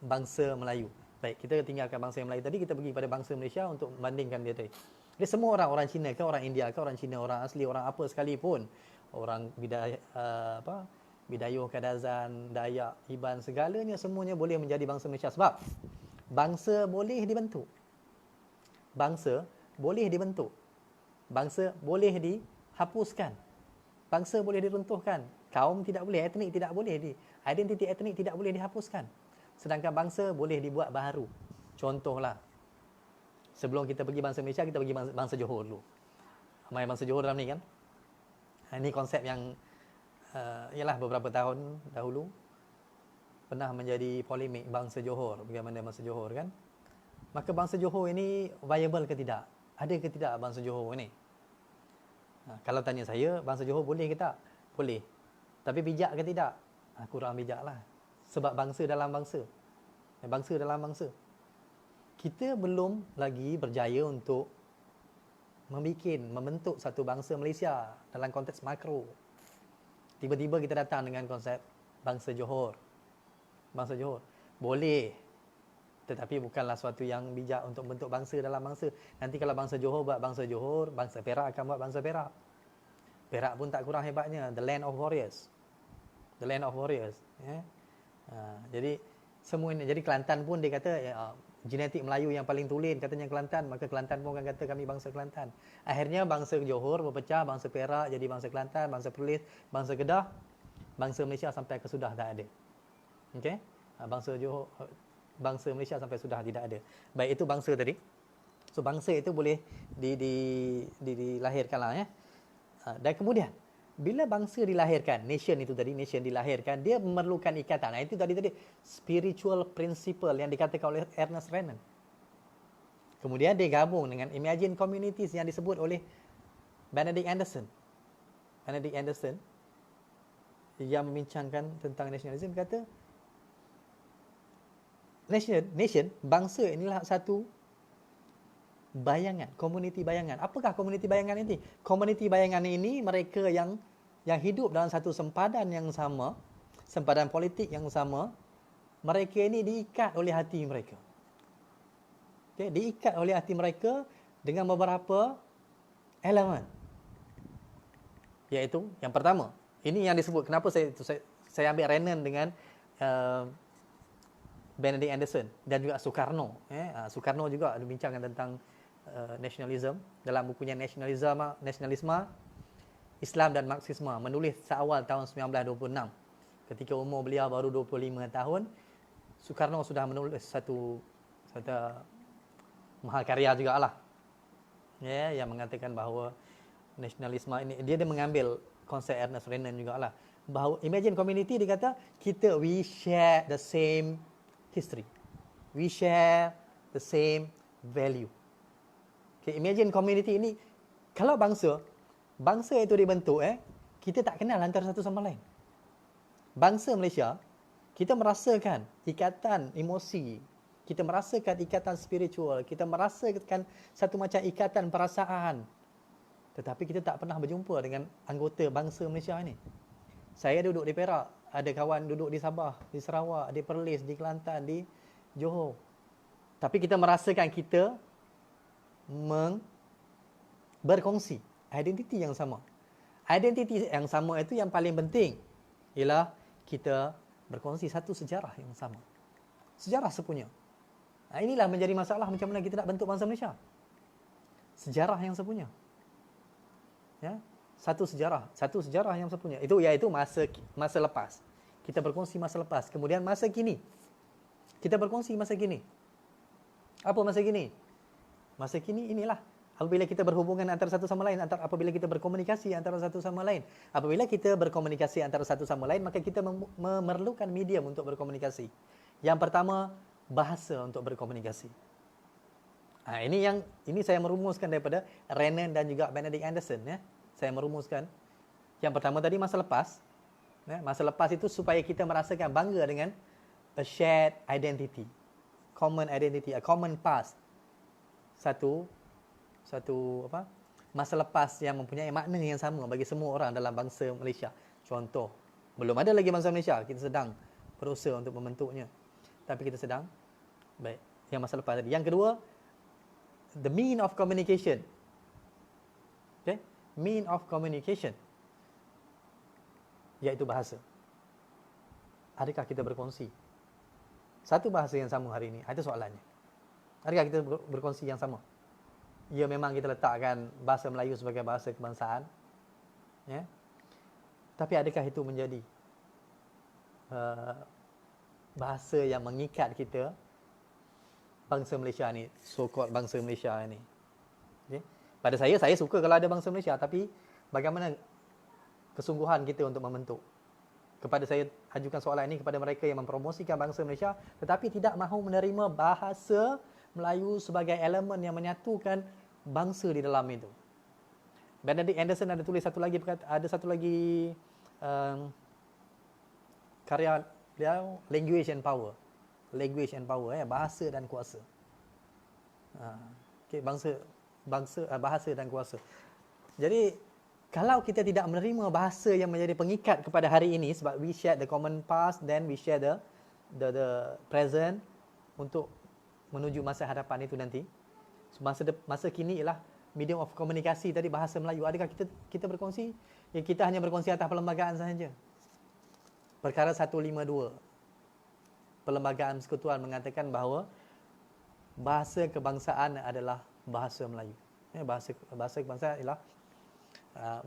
bangsa Melayu. Baik, kita tinggalkan bangsa Melayu tadi, kita pergi pada bangsa Malaysia untuk membandingkan dia tadi. Dia semua orang Cina ke, orang India ke, orang Cina, orang asli, orang apa sekalipun, orang Bidayuh, Kadazan, Dayak, Iban, segalanya semuanya boleh menjadi bangsa Malaysia. Sebab bangsa boleh dibentuk. Bangsa boleh dibentuk. Bangsa boleh dihapuskan. Bangsa boleh diruntuhkan. Kaum tidak boleh, etnik tidak boleh, identiti etnik tidak boleh dihapuskan. Sedangkan bangsa boleh dibuat baharu. Contohlah, sebelum kita pergi bangsa Malaysia, kita pergi bangsa Johor dulu. Ramai bangsa Johor dalam ni kan. Ini konsep yang ialah beberapa tahun dahulu pernah menjadi polemik bangsa Johor. Bagaimana bangsa Johor kan? Maka bangsa Johor ini viable ke tidak? Ada ke tidak bangsa Johor ini? Kalau tanya saya, bangsa Johor boleh ke tak? Boleh. Tapi bijak ke tidak? Kurang bijak lah. Sebab bangsa dalam bangsa. Bangsa dalam bangsa. Kita belum lagi berjaya untuk membentuk satu bangsa Malaysia dalam konteks makro. Tiba-tiba kita datang dengan konsep bangsa Johor. Bangsa Johor. Boleh. Tetapi bukanlah suatu yang bijak untuk bentuk bangsa dalam bangsa. Nanti kalau bangsa Johor buat bangsa Johor, bangsa Perak akan buat bangsa Perak. Perak pun tak kurang hebatnya. The land of warriors. The land of warriors. Jadi semua ini. Jadi Kelantan pun dia kata genetik Melayu yang paling tulen katanya Kelantan. Maka Kelantan pun akan kata kami bangsa Kelantan. Akhirnya bangsa Johor berpecah. Bangsa Perak jadi bangsa Kelantan. Bangsa Perlis, bangsa Kedah. Bangsa Malaysia sampai ke sudah tak ada. Okay? Bangsa Johor, bangsa Malaysia sampai sudah tidak ada. Baik, itu bangsa tadi. So bangsa itu boleh dilahirkanlah ya. Dan kemudian bila bangsa dilahirkan, nation itu tadi, nation dilahirkan, dia memerlukan ikatan. Itu tadi spiritual principle yang dikatakan oleh Ernest Renan. Kemudian dia gabung dengan Imagine Communities yang disebut oleh Benedict Anderson. Benedict Anderson yang membincangkan tentang nationalism kata nation, bangsa inilah satu bayangan, komuniti bayangan. Apakah komuniti bayangan ini? Komuniti bayangan ini mereka yang hidup dalam satu sempadan yang sama, sempadan politik yang sama. Mereka ini diikat oleh hati mereka. Okay, diikat oleh hati mereka dengan beberapa elemen. Iaitu yang pertama, ini yang disebut, kenapa saya ambil Renan dengan Benedict Anderson dan juga Sukarno. Sukarno juga ada bincangkan tentang nationalism dalam bukunya Nasionalisme, Islam dan Marxisme, menulis seawal tahun 1926. Ketika umur beliau baru 25 tahun, Sukarno sudah menulis satu mahakarya jugalah. Yang mengatakan bahawa nasionalisme ini, dia mengambil konsep Ernest Renan jugalah. Bahawa Imagine Community, dia kata we share the same history. We share the same value. Okay, Imagine Community ini, kalau bangsa itu dibentuk, kita tak kenal antara satu sama lain. Bangsa Malaysia, kita merasakan ikatan emosi, kita merasakan ikatan spiritual, kita merasakan satu macam ikatan perasaan. Tetapi kita tak pernah berjumpa dengan anggota bangsa Malaysia ini. Saya duduk di Perak, ada kawan duduk di Sabah, di Sarawak, di Perlis, di Kelantan, di Johor. Tapi kita merasakan kita berkongsi identiti yang sama. Identiti yang sama itu yang paling penting ialah kita berkongsi satu sejarah yang sama. Sejarah sepunya. Inilah menjadi masalah macam mana kita nak bentuk bangsa Malaysia. Sejarah yang sepunya. Ya, satu sejarah yang sepunya. Itu iaitu masa lepas. Kita berkongsi masa lepas. Kemudian masa kini. Kita berkongsi masa kini. Apa masa kini? Masa kini inilah apabila kita berhubungan antara satu sama lain, apabila kita berkomunikasi antara satu sama lain. Apabila kita berkomunikasi antara satu sama lain, maka kita memerlukan medium untuk berkomunikasi. Yang pertama, bahasa untuk berkomunikasi. Ini saya merumuskan daripada Renan dan juga Benedict Anderson. Saya merumuskan. Yang pertama tadi masa lepas. Masa lepas itu supaya kita merasakan bangga dengan a shared identity, common identity, a common past. Satu masa lepas yang mempunyai makna yang sama bagi semua orang dalam bangsa Malaysia. Contoh, belum ada lagi bangsa Malaysia, kita sedang berusaha untuk membentuknya. Tapi kita sedang baik. Yang masa lepas tadi. Yang kedua, the mean of communication. Okay? Mean of communication, iaitu bahasa. Adakah kita berkongsi satu bahasa yang sama hari ini? Itu soalannya. Adakah kita berkongsi yang sama? Ya, memang kita letakkan bahasa Melayu sebagai bahasa kebangsaan. Ya. Tapi adakah itu menjadi bahasa yang mengikat kita, bangsa Malaysia ni, so-called bangsa Malaysia ni? Okay. Pada saya suka kalau ada bangsa Malaysia, tapi bagaimana kesungguhan kita untuk membentuk? Kepada saya ajukan soalan ini kepada mereka yang mempromosikan bangsa Malaysia tetapi tidak mahu menerima bahasa Melayu sebagai elemen yang menyatukan bangsa di dalam itu. Benedict Anderson ada tulis satu lagi, ada satu lagi karya beliau, Language and Power. Language and Power, bahasa dan kuasa. Okay, bahasa dan kuasa. Jadi kalau kita tidak menerima bahasa yang menjadi pengikat kepada hari ini, sebab we share the common past, then we share the present untuk menuju masa hadapan itu nanti. Masa kini ialah medium of komunikasi tadi, bahasa Melayu. Adakah kita berkongsi? Ya, kita hanya berkongsi atas perlembagaan sahaja. Perkara 152 Perlembagaan Persekutuan mengatakan bahawa bahasa kebangsaan adalah bahasa Melayu. Bahasa kebangsaan ialah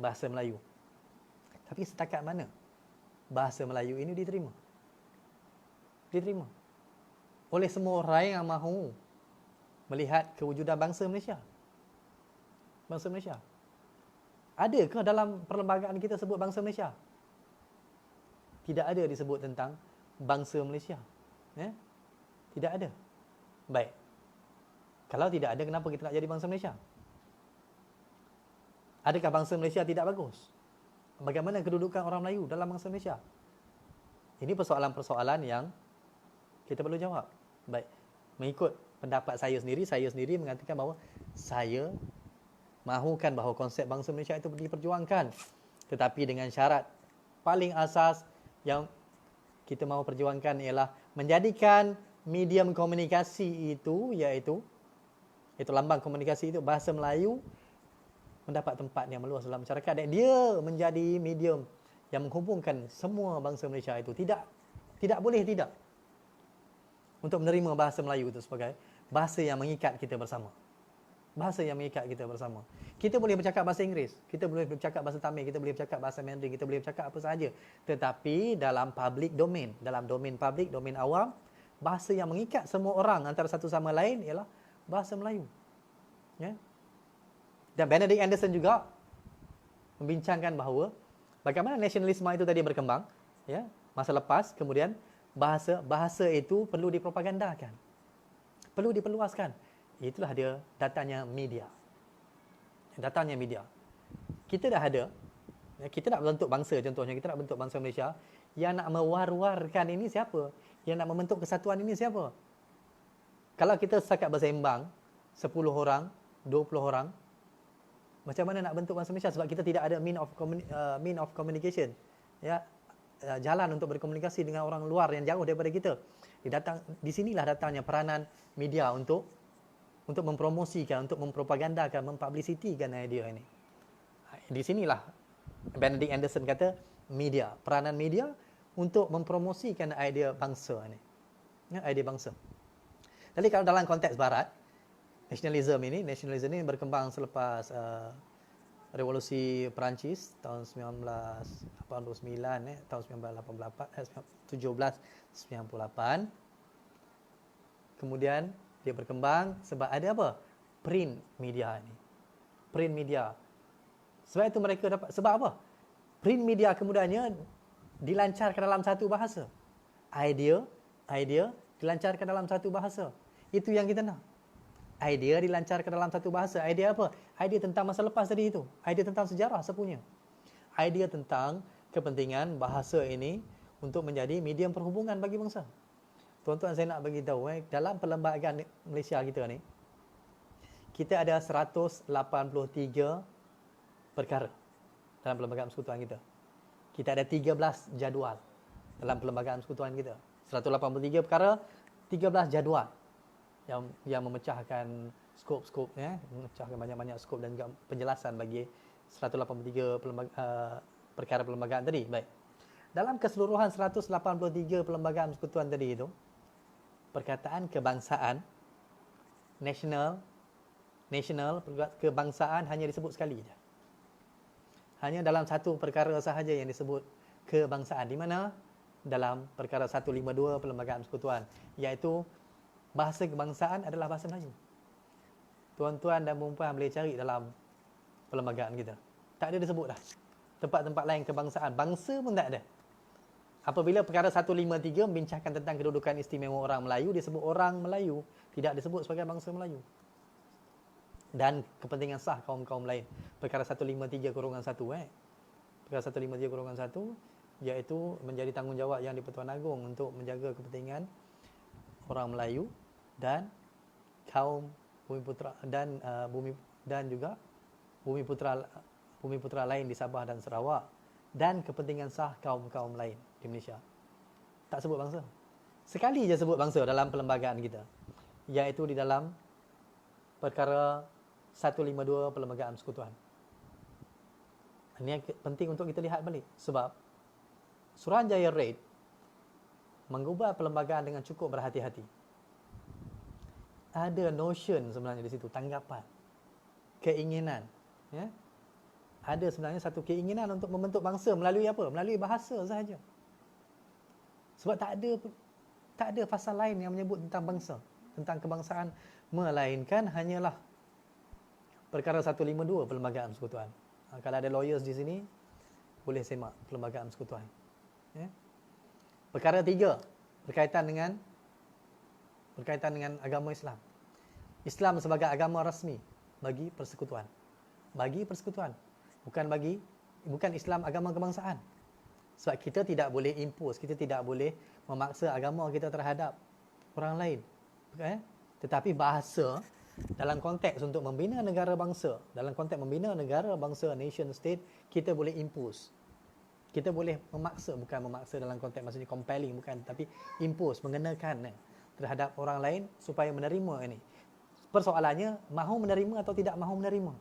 bahasa Melayu. Tapi setakat mana bahasa Melayu ini diterima? Diterima oleh semua orang yang mahu melihat kewujudan bangsa Malaysia. Bangsa Malaysia. Adakah dalam perlembagaan kita sebut bangsa Malaysia? Tidak ada disebut tentang bangsa Malaysia. Tidak ada. Baik. Kalau tidak ada, kenapa kita nak jadi bangsa Malaysia? Adakah bangsa Malaysia tidak bagus? Bagaimana kedudukan orang Melayu dalam bangsa Malaysia? Ini persoalan-persoalan yang kita perlu jawab. Baik. Mengikut pendapat saya sendiri mengatakan bahawa saya mahukan bahawa konsep bangsa Malaysia itu diperjuangkan. Tetapi dengan syarat paling asas yang kita mahu perjuangkan ialah menjadikan medium komunikasi itu, iaitu lambang komunikasi itu, bahasa Melayu, mendapat tempat yang meluas dalam masyarakat, dan dia menjadi medium yang menghubungkan semua bangsa Malaysia itu. Tidak boleh tidak untuk menerima bahasa Melayu itu sebagai bahasa yang mengikat kita bersama. Bahasa yang mengikat kita bersama. Kita boleh bercakap bahasa Inggeris, kita boleh bercakap bahasa Tamil, kita boleh bercakap bahasa Mandarin, kita boleh bercakap apa sahaja. Tetapi dalam public domain, dalam domain public, domain awam, bahasa yang mengikat semua orang antara satu sama lain ialah bahasa Melayu. Ya. Dan Benedict Anderson juga membincangkan bahawa bagaimana nasionalisme itu tadi berkembang, ya, masa lepas, kemudian bahasa itu perlu dipropagandakan, perlu diperluaskan. Itulah dia datangnya media. Datangnya media. Kita dah ada, kita nak bentuk bangsa, contohnya kita nak bentuk bangsa Malaysia, yang nak mewar-warkan ini siapa? Yang nak membentuk kesatuan ini siapa? Kalau kita setakat bersembang 10 orang, 20 orang, macam mana nak bentuk bangsa Malaysia? Sebab kita tidak ada mean of communication. Ya, jalan untuk berkomunikasi dengan orang luar yang jauh daripada kita. Di sinilah datangnya peranan media untuk mempromosikan, untuk mempropagandakan, mempublicitikan idea ini. Di sinilah Benedict Anderson kata media, peranan media untuk mempromosikan idea bangsa ini. Ya, idea bangsa. Jadi kalau dalam konteks barat, nasionalisme ini berkembang selepas Revolusi Perancis tahun 1989, tahun 1798. Kemudian dia berkembang sebab ada apa? Print media ini. Print media. Sebab itu mereka dapat, sebab apa? Print media kemudiannya dilancarkan dalam satu bahasa. Idea dilancarkan dalam satu bahasa. Itu yang kita nak. Idea dilancarkan dalam satu bahasa. Idea apa? Idea tentang masa lepas tadi itu. Idea tentang sejarah sepunya. Idea tentang kepentingan bahasa ini untuk menjadi medium perhubungan bagi bangsa. Tuan-tuan, saya nak bagi tahu, dalam perlembagaan Malaysia kita ni, kita ada 183 perkara dalam perlembagaan persekutuan kita. Kita ada 13 jadual dalam perlembagaan persekutuan kita. 183 perkara, 13 jadual yang memecahkan skop-skop, memecahkan banyak-banyak skop dan juga penjelasan bagi 183 perkara perlembagaan tadi. Baik. Dalam keseluruhan 183 perlembagaan persekutuan tadi itu, perkataan kebangsaan, national, kebangsaan hanya disebut sekali saja. Hanya dalam satu perkara sahaja yang disebut kebangsaan. Di mana? Dalam perkara 152 perlembagaan persekutuan, iaitu bahasa kebangsaan adalah bahasa Melayu. Tuan-tuan dan puan-puan boleh cari dalam perlembagaan kita. Tak ada disebut dah. Tempat-tempat lain kebangsaan, bangsa pun tak ada. Apabila perkara 153 membincangkan tentang kedudukan istimewa orang Melayu, disebut orang Melayu, tidak disebut sebagai bangsa Melayu. Dan kepentingan sah kaum-kaum lain. perkara 153/1 perkara 153/1 iaitu menjadi tanggungjawab Yang di-Pertuan Agong untuk menjaga kepentingan orang Melayu dan kaum Bumiputera dan juga Bumiputera lain di Sabah dan Sarawak dan kepentingan sah kaum-kaum lain di Malaysia. Tak sebut bangsa. Sekali je sebut bangsa dalam perlembagaan kita, iaitu di dalam perkara 152 Perlembagaan Persekutuan. Ini penting untuk kita lihat balik sebab Suruhanjaya Raid mengubah perlembagaan dengan cukup berhati-hati. Ada notion sebenarnya di situ, tanggapan, keinginan, ya. Ada sebenarnya satu keinginan untuk membentuk bangsa melalui apa? Melalui bahasa sahaja. Sebab tak ada pasal lain yang menyebut tentang bangsa, tentang kebangsaan, melainkan hanyalah perkara 152 Perlembagaan Persekutuan. Kalau ada lawyers di sini, boleh semak Perlembagaan Persekutuan. Ya. Perkara 3 berkaitan dengan agama Islam. Islam sebagai agama rasmi bagi persekutuan. Bagi persekutuan. Bukan Islam agama kebangsaan. Sebab kita tidak boleh impose, kita tidak boleh memaksa agama kita terhadap orang lain. Tetapi bahasa dalam konteks untuk membina negara bangsa, dalam konteks membina negara bangsa, nation state, kita boleh impose. Kita boleh memaksa, bukan memaksa dalam konteks maksudnya compelling, bukan, tapi impose, mengenakan terhadap orang lain supaya menerima ini. Persoalannya, mahu menerima atau tidak mahu menerima.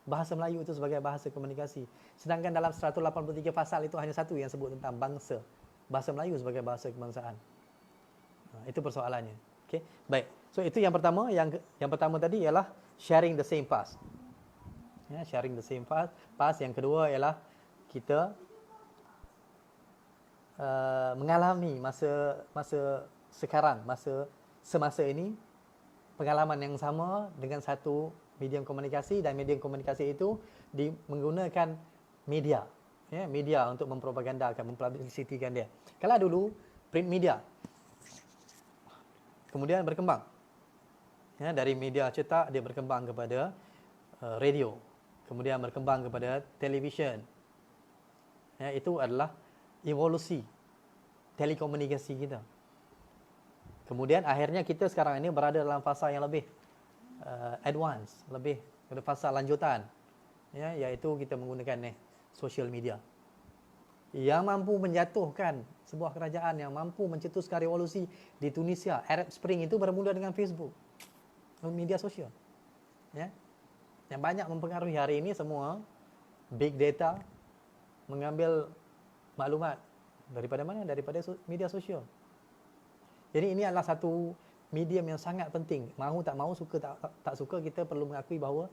Bahasa Melayu itu sebagai bahasa komunikasi. Sedangkan dalam 183 pasal itu hanya satu yang sebut tentang bangsa. Bahasa Melayu sebagai bahasa kebangsaan. Itu persoalannya. Okay? Baik. So itu yang pertama. Yang pertama tadi ialah sharing the same past. Ya, sharing the same past. Yang kedua ialah kita mengalami masa sekarang, semasa ini pengalaman yang sama dengan satu medium komunikasi, dan medium komunikasi itu menggunakan media, ya, media untuk mempropagandakan, mempublisitikan dia. Kalau dulu print media, kemudian berkembang, ya, dari media cetak dia berkembang kepada radio, kemudian berkembang kepada televisyen. Ya, itu adalah evolusi telekomunikasi kita. Kemudian akhirnya kita sekarang ini berada dalam fasa yang lebih advance, lebih pada fasa lanjutan, ya, iaitu kita menggunakan social media yang mampu menjatuhkan sebuah kerajaan, yang mampu mencetuskan revolusi di Tunisia. Arab Spring itu bermula dengan Facebook, media sosial, ya, yang banyak mempengaruhi hari ini. Semua big data mengambil maklumat daripada mana? Daripada media sosial. Jadi ini adalah satu medium yang sangat penting. Mahu tak mahu, suka tak suka, kita perlu mengakui bahawa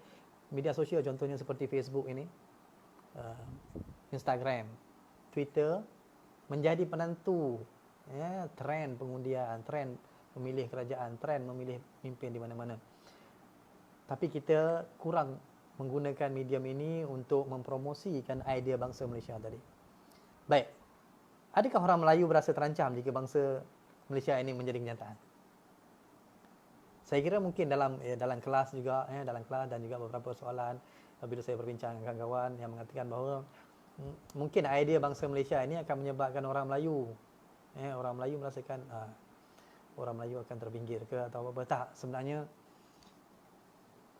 media sosial contohnya seperti Facebook ini, Instagram, Twitter menjadi penentu, ya, trend pengundian, trend memilih kerajaan, trend memilih pemimpin di mana-mana. Tapi kita kurang menggunakan medium ini untuk mempromosikan idea bangsa Malaysia tadi. Baik. Adakah orang Melayu berasa terancam jika bangsa Malaysia ini menjadi kenyataan? Saya kira mungkin dalam kelas juga, dalam kelas dan juga beberapa soalan bila saya berbincang dengan kawan yang mengatakan bahawa mungkin idea bangsa Malaysia ini akan menyebabkan orang Melayu merasakan orang Melayu akan terpinggir ke atau apa. Tak, sebenarnya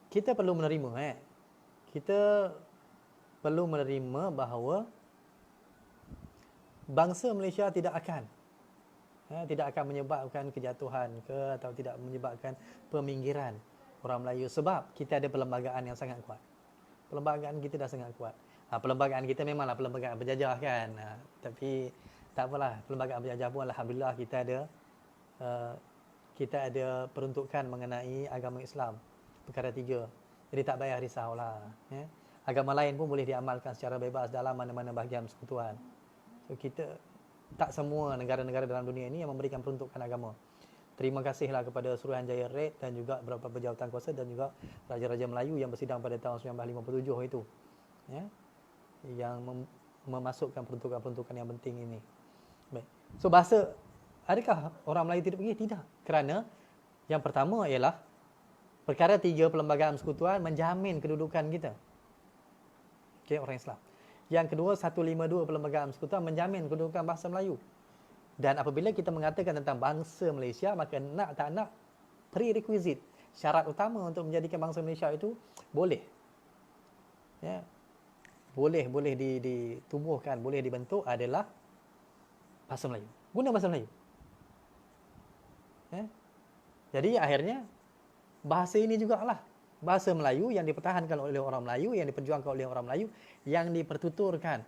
kita perlu menerima kita perlu menerima bahawa bangsa Malaysia tidak akan menyebabkan kejatuhan ke atau tidak menyebabkan peminggiran orang Melayu, sebab kita ada perlembagaan yang sangat kuat. Perlembagaan kita dah sangat kuat. Perlembagaan kita memanglah perlembagaan penjajah kan, tapi tak apalah, perlembagaan penjajah pun alhamdulillah kita ada peruntukan mengenai agama Islam, perkara 3. Jadi tak payah risaulah, ya. Agama lain pun boleh diamalkan secara bebas dalam mana-mana bahagian persekutuan. So kita, tak semua negara-negara dalam dunia ini yang memberikan peruntukan agama. Terima kasihlah kepada Suruhanjaya Raid dan juga beberapa berjawatan kuasa dan juga Raja-Raja Melayu yang bersidang pada tahun 1957 itu, ya, yang memasukkan peruntukan-peruntukan yang penting ini. Baik. So bahasa, adakah orang Melayu tidak pergi? Tidak. Kerana yang pertama ialah perkara 3 Perlembagaan Persekutuan menjamin kedudukan kita. Okey, orang Islam. Yang kedua, 152 Perlembagaan Persekutuan menjamin kedudukan bahasa Melayu. Dan apabila kita mengatakan tentang bangsa Malaysia, maka nak tak nak, prerequisite, syarat utama untuk menjadikan bangsa Malaysia itu boleh. Ya. Boleh ditumbuhkan, boleh dibentuk adalah bahasa Melayu. Guna bahasa Melayu. Ya. Jadi akhirnya bahasa ini jugalah bahasa Melayu yang dipertahankan oleh orang Melayu, yang diperjuangkan oleh orang Melayu, yang dipertuturkan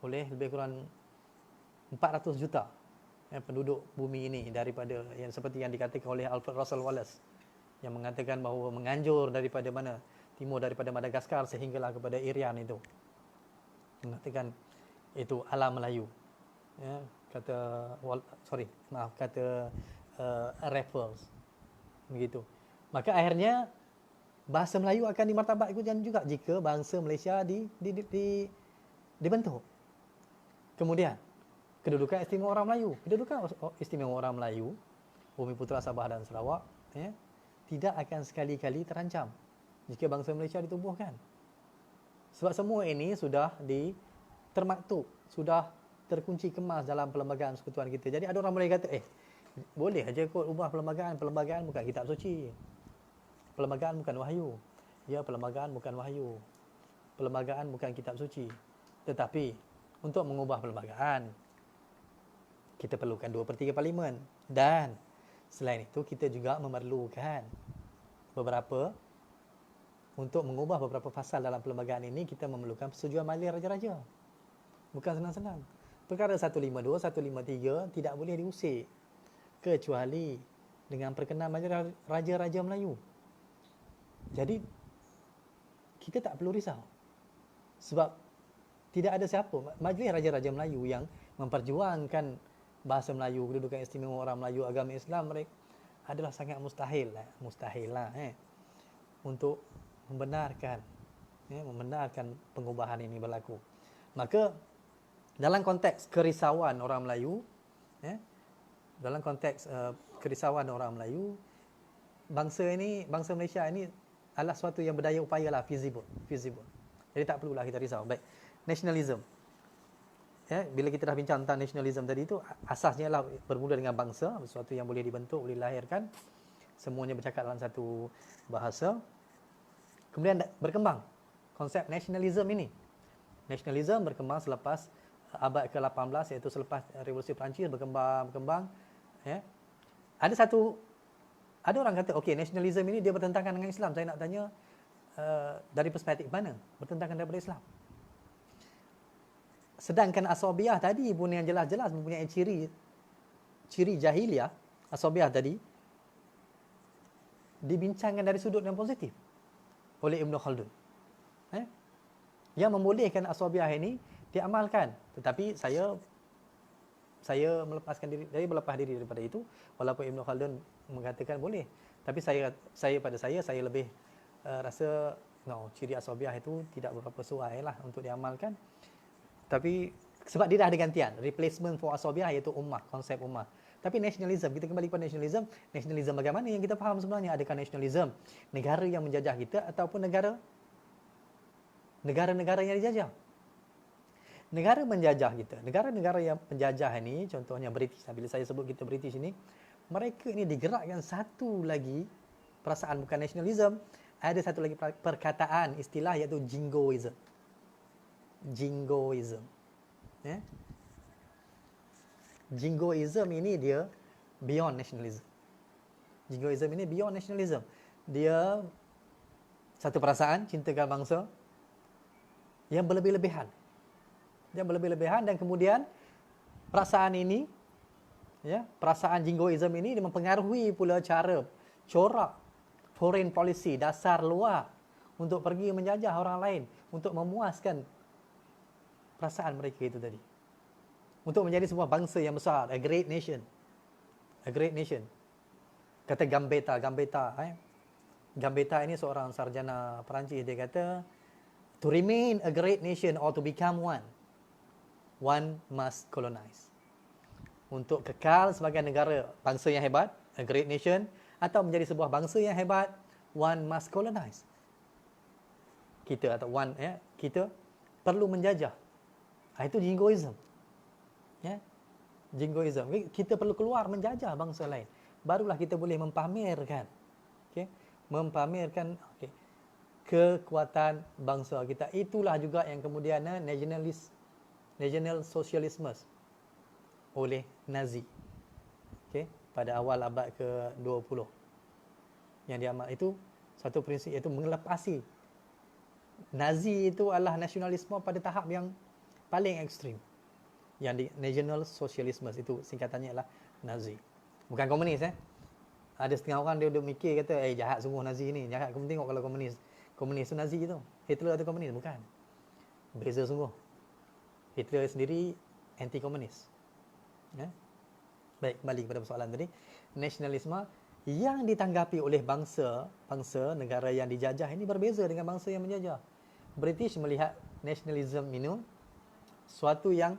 oleh lebih kurang 400 juta penduduk bumi ini, daripada yang seperti yang dikatakan oleh Alfred Russel Wallace yang mengatakan bahawa menganjur daripada mana? Timur daripada Madagaskar sehinggalah kepada Irian itu. Mengatakan itu alam Melayu. Ya, kata Raffles. Begitu. Maka akhirnya bahasa Melayu akan dimartabatkan juga jika bangsa Malaysia dibentuk. Kemudian, kedudukan istimewa orang Melayu. Kedudukan istimewa orang Melayu, Bumiputera, Sabah dan Sarawak, ya, tidak akan sekali-kali terancam jika bangsa Malaysia ditubuhkan. Sebab semua ini sudah termaktub, sudah terkunci kemas dalam perlembagaan persekutuan kita. Jadi ada orang boleh kata, boleh aja kot ubah perlembagaan. Perlembagaan bukan kitab suci. Perlembagaan bukan wahyu. Ya, perlembagaan bukan wahyu. Perlembagaan bukan kitab suci. Tetapi untuk mengubah perlembagaan, kita perlukan 2/3 parlimen. Dan selain itu, kita juga memerlukan untuk mengubah beberapa pasal dalam perlembagaan ini, kita memerlukan persetujuan majlis raja-raja. Bukan senang-senang. Perkara 152, 153 tidak boleh diusik kecuali dengan perkenan majlis raja-raja Melayu. Jadi kita tak perlu risau. Sebab tidak ada siapa, majlis raja-raja Melayu yang memperjuangkan bahasa Melayu, kedudukan istimewa orang Melayu, agama Islam, mereka adalah sangat mustahil untuk membenarkan pengubahan ini berlaku. Maka dalam konteks kerisauan orang Melayu, bangsa Malaysia ini adalah suatu yang berdaya upaya lah, feasible. Jadi tak perlulah kita risau. Baik, nationalism. Ya, bila kita dah bincang tentang nationalism tadi itu, asasnya lah bermula dengan bangsa, sesuatu yang boleh dibentuk, boleh dilahirkan, semuanya bercakap dalam satu bahasa. Kemudian berkembang konsep nationalism ini. Nationalism berkembang selepas abad ke-18, iaitu selepas Revolusi Perancis, berkembang. Ya. Ada orang kata, okey, nationalism ini dia bertentangan dengan Islam. Saya nak tanya, dari perspektif mana bertentangan daripada Islam? Sedangkan Asabiah tadi pun yang jelas-jelas mempunyai ciri jahiliah. Asabiah tadi dibincangkan dari sudut yang positif oleh Ibn Khaldun, yang membolehkan Asabiah ini diamalkan. Tetapi saya melepaskan diri, saya berlepas diri daripada itu, walaupun Ibn Khaldun mengatakan boleh. Tapi saya lebih rasa ciri Asabiah itu tidak berapa sesuai lah untuk diamalkan. Tapi sebab dia dah ada gantian, replacement for Asabiah, iaitu ummah, konsep ummah. Tapi nationalism, kita kembali kepada nationalism bagaimana yang kita faham sebenarnya? Adakah nationalism negara yang menjajah kita ataupun negara-negara yang dijajah? Negara menjajah kita, negara-negara yang penjajah ini, contohnya British. Bila saya sebut kita British ini, mereka ini digerakkan satu lagi perasaan, bukan nationalism, ada satu lagi perkataan, istilah, iaitu jingoism. Jingoism ini dia beyond nationalism. Dia satu perasaan cintakan bangsa yang berlebih-lebihan. Dan kemudian perasaan ini, perasaan jingoism ini dia mempengaruhi pula corak foreign policy, dasar luar untuk pergi menjajah orang lain, untuk memuaskan perasaan mereka itu tadi, untuk menjadi sebuah bangsa yang besar, a great nation. Kata Gambetta ini seorang sarjana Perancis, dia kata, to remain a great nation or to become one must colonize. Untuk kekal sebagai negara, bangsa yang hebat, a great nation, atau menjadi sebuah bangsa yang hebat, one must colonize. kita atau kita perlu menjajah. Itu jingoism. Jingoism. Kita perlu keluar menjajah bangsa lain. Barulah kita boleh mempamerkan. Mempamerkan kekuatan bangsa kita. Itulah juga yang kemudian national socialism oleh Nazi. Pada awal abad ke-20. Yang diamal itu satu prinsip, iaitu mengelepasi. Nazi itu adalah nasionalisme pada tahap yang paling ekstrim. Yang di national socialism itu singkatannya adalah Nazi. Bukan komunis. Ada setengah orang dia mikir kata, jahat sungguh Nazi ni. Jahat, kamu tengok kalau komunis. Komunis tu Nazi tu. Hitler tu komunis. Bukan. Beza sungguh. Hitler sendiri anti-komunis. Baik, kembali kepada persoalan tadi. Nasionalisme yang ditanggapi oleh bangsa negara yang dijajah ini berbeza dengan bangsa yang menjajah. British melihat nasionalisme ini suatu yang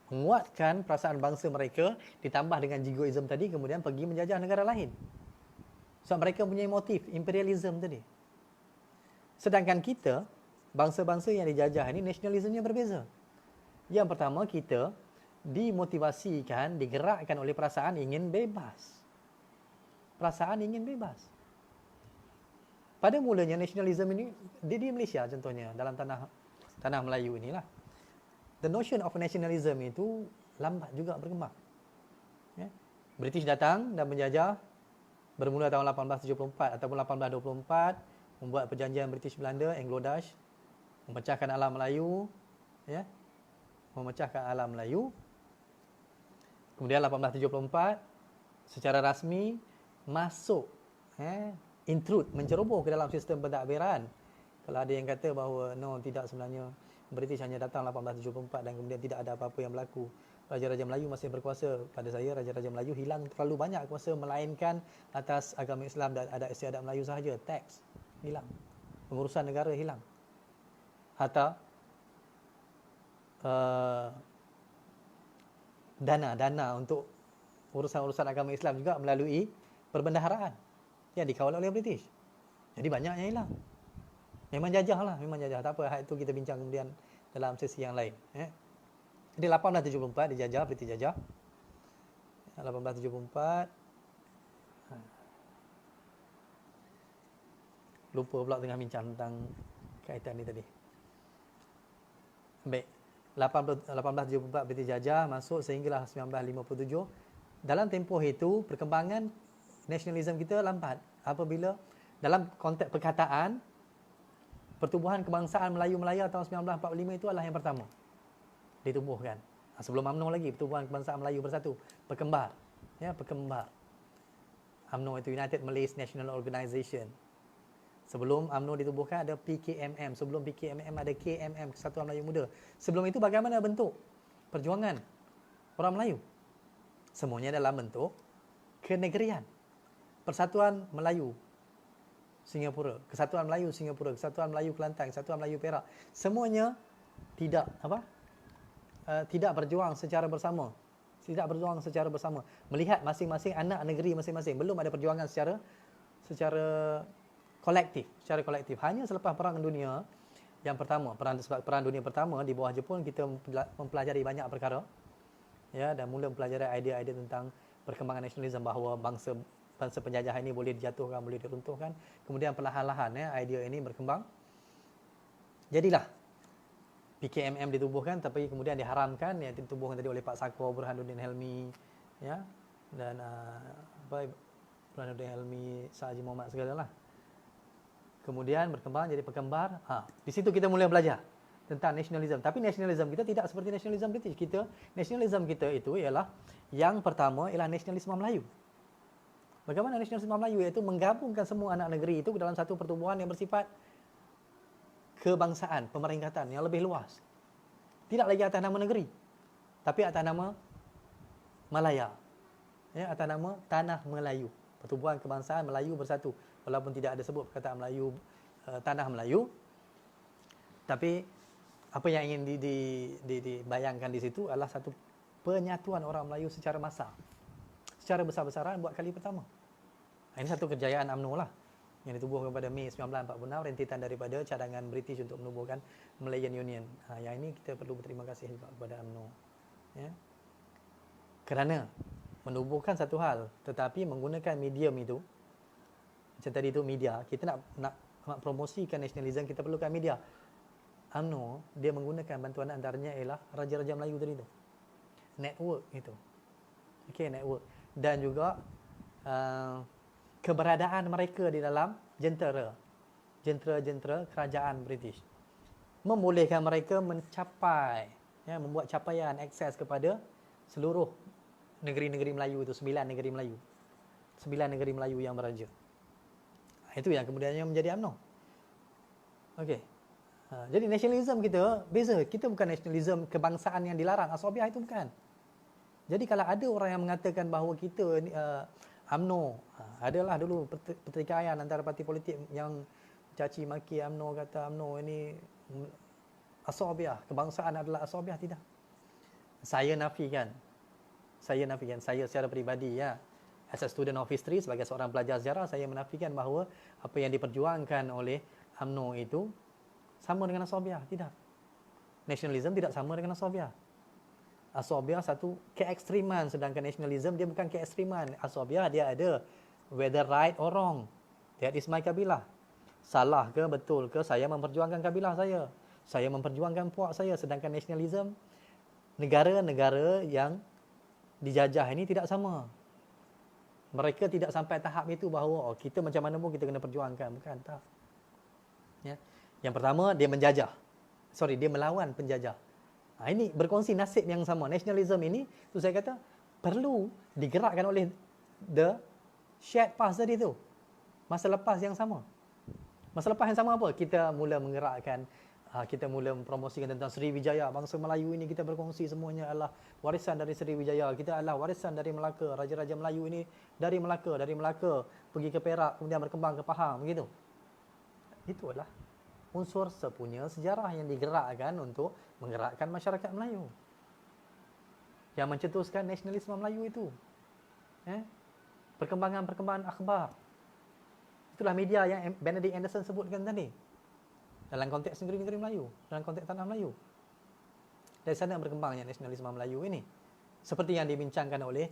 menguatkan perasaan bangsa mereka, ditambah dengan jingoism tadi, kemudian pergi menjajah negara lain. Sebab mereka punya motif imperialism tadi. Sedangkan kita, bangsa-bangsa yang dijajah ini, nasionalismenya berbeza. Yang pertama, kita dimotivasikan, digerakkan oleh perasaan ingin bebas. Perasaan ingin bebas. Pada mulanya nasionalisme ini di Malaysia contohnya, dalam tanah Melayu inilah. The notion of nationalism itu lambat juga berkembang. British datang dan menjajah bermula tahun 1874 ataupun 1824, membuat perjanjian British Belanda, Anglo-Dutch, memecahkan alam Melayu, memecahkan alam Melayu. Kemudian 1874 secara rasmi masuk, intrude, menceroboh ke dalam sistem pentadbiran. Kalau ada yang kata bahawa tidak, sebenarnya British hanya datang 1874 dan kemudian tidak ada apa-apa yang berlaku. Raja-raja Melayu masih berkuasa. Pada saya, Raja-raja Melayu hilang terlalu banyak kuasa melainkan atas agama Islam dan adat istiadat Melayu sahaja. Teks hilang. Pengurusan negara hilang. Hatta dana untuk urusan-urusan agama Islam juga melalui perbendaharaan yang dikawal oleh British. Jadi banyak yang hilang. Memang jajah lah, memang jajah. Tak apa, hal itu kita bincang kemudian dalam sesi yang lain. Jadi 1874 dijajah, British jajah. 1874. Lupa pula tengah bincang tentang kaitan ni tadi. Baik. 1874 British jajah masuk sehinggalah 1957. Dalam tempoh itu perkembangan nasionalisme kita lambat apabila dalam konteks perkataan pertubuhan kebangsaan Melayu-Melaya tahun 1945 itu adalah yang pertama ditubuhkan. Sebelum UMNO lagi, pertubuhan kebangsaan Melayu Bersatu, Pekembar. Pekembar. UMNO itu United Malays National Organisation. Sebelum UMNO ditubuhkan ada PKMM. Sebelum PKMM ada KMM, Kesatuan Melayu Muda. Sebelum itu bagaimana bentuk perjuangan orang Melayu? Semuanya dalam bentuk kenegerian. Persatuan Melayu Singapura, Kesatuan Melayu Singapura, Kesatuan Melayu Kelantan, Kesatuan Melayu Perak. Semuanya tidak berjuang secara bersama. Tidak berjuang secara bersama. Melihat masing-masing anak negeri masing-masing. Belum ada perjuangan secara kolektif. Hanya selepas Perang Dunia yang pertama, Perang Dunia pertama di bawah Jepun, kita mempelajari banyak perkara, dan mula mempelajari idea-idea tentang perkembangan nasionalisme, bahawa bangsa penjajah ini boleh dijatuhkan, boleh diruntuhkan. Kemudian perlahan-lahan idea ini berkembang. Jadilah PKMM ditubuhkan, tapi kemudian diharamkan, ditubuhkan tadi oleh Pak Sakor, Burhanuddin Helmi, dan Burhanuddin Helmi, Sahaji Muhammad segala lah. Kemudian berkembang jadi Pekembar. Di situ kita mula belajar tentang nasionalisme. Tapi nasionalisme kita tidak seperti nasionalisme British. Nasionalisme kita itu ialah, yang pertama ialah nasionalisme Melayu. Bagaimana nasionalisme Melayu? Iaitu menggabungkan semua anak negeri itu dalam satu pertubuhan yang bersifat kebangsaan, pemeringkatan yang lebih luas. Tidak lagi atas nama negeri, tapi atas nama Malaya. Atas nama Tanah Melayu. Pertubuhan kebangsaan Melayu Bersatu. Walaupun tidak ada sebut perkataan Melayu, Tanah Melayu. Tapi apa yang ingin dibayangkan di situ adalah satu penyatuan orang Melayu secara massal. Secara besar-besaran buat kali pertama. Ini satu kejayaan UMNO lah. yang ditubuhkan pada Mei 1946, rentetan daripada cadangan British untuk menubuhkan Malayan Union. Yang ini kita perlu berterima kasih juga kepada UMNO. Ya. Kerana menubuhkan satu hal, tetapi menggunakan medium itu, macam tadi itu media, kita nak promosikan nasionalisme, kita perlukan media. UMNO, dia menggunakan bantuan antaranya ialah Raja-Raja Melayu tadi tu. Network itu. Okay, network. Dan juga keberadaan mereka di dalam jentera kerajaan British membolehkan mereka mencapai, membuat capaian akses kepada seluruh negeri-negeri Melayu itu, 9 negeri Melayu. 9 negeri Melayu yang beraja. Itu yang kemudiannya menjadi UMNO. Okey. Jadi nasionalisme kita beza. Kita bukan nasionalisme kebangsaan yang dilarang. Asabiah itu bukan. Jadi kalau ada orang yang mengatakan bahawa kita UMNO, adalah dulu pertikaian antara parti politik yang caci maki UMNO, kata UMNO ini asabiah, kebangsaan adalah asabiah, tidak. Saya nafikan. Saya secara peribadi, as a student of history, sebagai seorang pelajar sejarah, saya menafikan bahawa apa yang diperjuangkan oleh UMNO itu sama dengan asabiah, tidak. Nasionalisme tidak sama dengan asabiah. Asabiah satu keekstreman, sedangkan nasionalisme dia bukan keekstreman. Asabiah dia ada whether right or wrong. That is my kabilah. Salah ke betul ke saya memperjuangkan kabilah saya. Saya memperjuangkan puak saya, sedangkan nasionalisme negara-negara yang dijajah ini tidak sama. Mereka tidak sampai tahap itu bahawa kita macam mana pun kita kena perjuangkan, bukan, tak. Ya. Yang pertama dia menjajah. Dia melawan penjajah. Ini berkongsi nasib yang sama. Nasionalisme ini, tu saya kata, perlu digerakkan oleh the shared past tadi tu. Masa lepas yang sama. Masa lepas yang sama apa? Kita mula menggerakkan, kita mula mempromosikan tentang Sriwijaya. Bangsa Melayu ini kita berkongsi semuanya adalah warisan dari Sriwijaya. Kita adalah warisan dari Melaka. Raja-Raja Melayu ini dari Melaka. Dari Melaka pergi ke Perak, kemudian berkembang ke Pahang. Begitu. Itu adalah unsur sepunya sejarah yang digerakkan untuk menggerakkan masyarakat Melayu. Yang mencetuskan nasionalisme Melayu itu. Perkembangan-perkembangan akhbar. Itulah media yang Benedict Anderson sebutkan tadi. Dalam konteks negeri-negeri Melayu. Dalam konteks tanah Melayu. Dari sana berkembangnya nasionalisme Melayu ini. Seperti yang dibincangkan oleh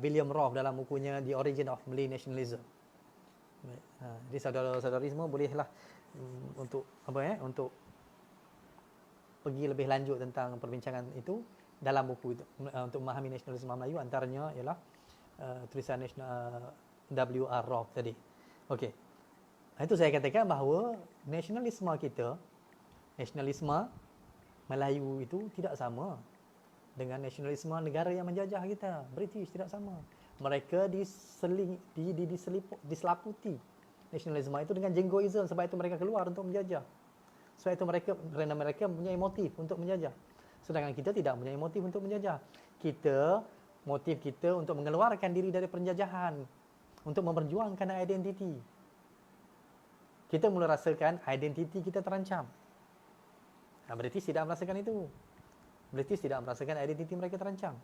William Roth dalam bukunya The Origin of Malay Nationalism. Jadi saudara-saudari semua bolehlah untuk untuk pergi lebih lanjut tentang perbincangan itu dalam buku itu, untuk memahami nasionalisme Melayu, antaranya ialah tulisan W.R. Roth tadi. Okey. Itu saya katakan bahawa nasionalisme kita, nasionalisme Melayu itu tidak sama dengan nasionalisme negara yang menjajah kita. British tidak sama. Mereka diselaputi nasionalisme itu dengan Jingoism, sebab itu mereka keluar untuk menjajah. Sebab itu kerana mereka mempunyai motif untuk menjajah. Sedangkan kita tidak mempunyai motif untuk menjajah. Motif kita untuk mengeluarkan diri dari penjajahan, untuk memperjuangkan identiti. Kita mula rasakan identiti kita terancam. British tidak merasakan itu. British tidak merasakan identiti mereka terancam.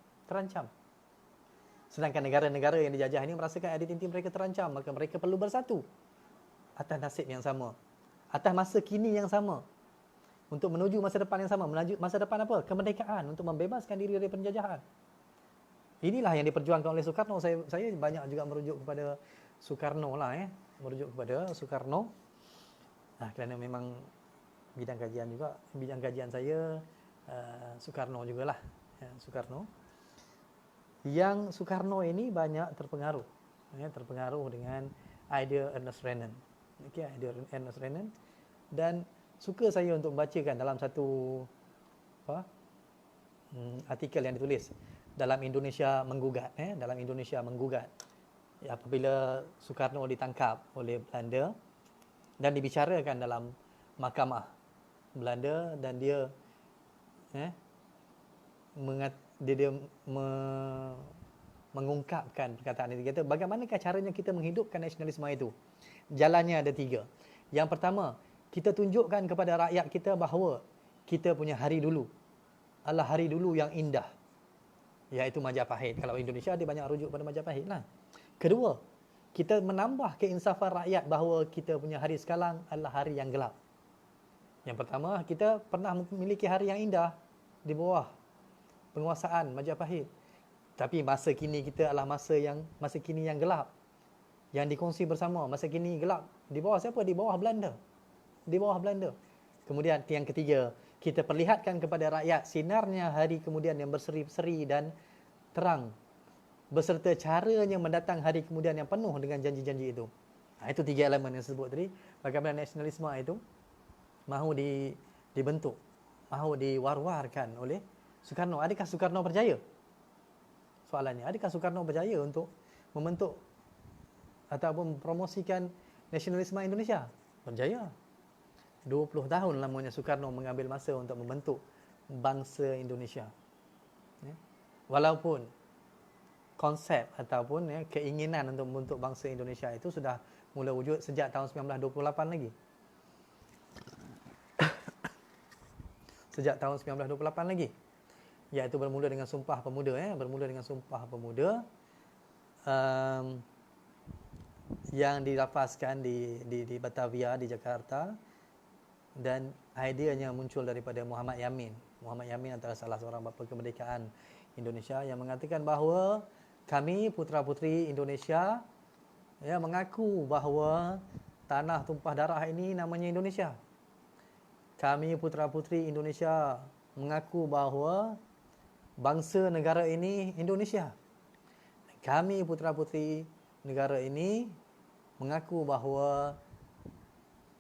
Sedangkan negara-negara yang dijajah ini merasakan identiti mereka terancam, maka mereka perlu bersatu atas nasib yang sama, atas masa kini yang sama, untuk menuju masa depan yang sama. Menuju masa depan apa? Kemerdekaan, untuk membebaskan diri dari penjajahan. Inilah yang diperjuangkan oleh Soekarno. Saya banyak juga merujuk kepada Soekarno lah, merujuk kepada Soekarno. Kerana memang bidang kajian saya Soekarno jugalah, Soekarno. Yang Soekarno ini banyak terpengaruh dengan idea Ernest Renan. Idea Ernest Renan. Dan suka saya untuk membacakan dalam satu artikel yang ditulis dalam Indonesia Menggugat. Dalam Indonesia Menggugat, apabila Soekarno ditangkap oleh Belanda dan dibicarakan dalam mahkamah Belanda, dan dia mengungkapkan perkataan ini. Dia kata, bagaimanakah caranya kita menghidupkan nasionalisme itu? Jalannya ada 3. Yang pertama, kita tunjukkan kepada rakyat kita bahawa kita punya hari dulu adalah hari dulu yang indah, iaitu Majapahit. Kalau Indonesia dia banyak rujuk pada Majapahit lah. Kedua, kita menambah keinsafan rakyat bahawa kita punya hari sekarang adalah hari yang gelap. Yang pertama, kita pernah memiliki hari yang indah di bawah penguasaan Majapahit. Tapi masa kini kita adalah masa kini yang gelap. Yang dikongsi bersama, masa kini gelap. Di bawah siapa? Di bawah Belanda. Di bawah Belanda. Kemudian yang ketiga, kita perlihatkan kepada rakyat sinarnya hari kemudian yang berseri-seri dan terang, beserta caranya mendatang hari kemudian yang penuh dengan janji-janji itu. Itu 3 elemen yang sebut tadi. Bagaimana nasionalisme itu mahu dibentuk, mahu diwar-warkan oleh Soekarno. Adakah Soekarno berjaya? Soalannya, adakah Soekarno berjaya untuk membentuk ataupun mempromosikan nasionalisme Indonesia? Berjaya. 20 tahun lamanya Soekarno mengambil masa untuk membentuk bangsa Indonesia. Walaupun konsep ataupun keinginan untuk membentuk bangsa Indonesia itu sudah mula wujud sejak tahun 1928 lagi. Sejak tahun 1928 lagi. Iaitu bermula dengan Sumpah Pemuda. Bermula dengan Sumpah Pemuda yang dilafazkan di Batavia, di Jakarta. Dan ideanya muncul daripada Muhammad Yamin. Muhammad Yamin adalah salah seorang bapa kemerdekaan Indonesia yang mengatakan bahawa kami putera-puteri Indonesia mengaku bahawa tanah tumpah darah ini namanya Indonesia. Kami putera-puteri Indonesia mengaku bahawa bangsa negara ini Indonesia. Kami putera-puteri negara ini mengaku bahawa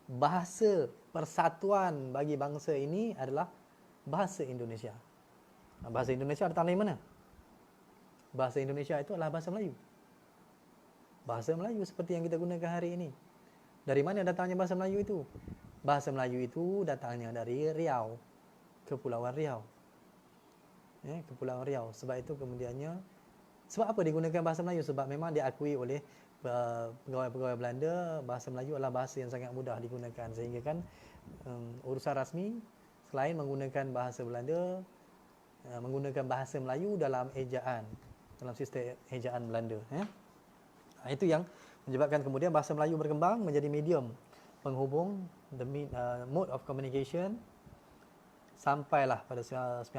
bahasa persatuan bagi bangsa ini adalah bahasa Indonesia. Bahasa Indonesia datang dari mana? Bahasa Indonesia itu adalah bahasa Melayu. Bahasa Melayu seperti yang kita gunakan hari ini. Dari mana datangnya bahasa Melayu itu? Bahasa Melayu itu datangnya dari Riau, Kepulauan Riau. Kepulauan Riau. Sebab itu kemudiannya, sebab apa digunakan bahasa Melayu? Sebab memang diakui oleh pegawai-pegawai Belanda, bahasa Melayu adalah bahasa yang sangat mudah digunakan. Sehingga kan urusan rasmi, selain menggunakan bahasa Belanda, menggunakan bahasa Melayu dalam ejaan, dalam sistem ejaan Belanda. Itu yang menyebabkan kemudian bahasa Melayu berkembang menjadi medium penghubung, the mode of communication, sampailah pada 1945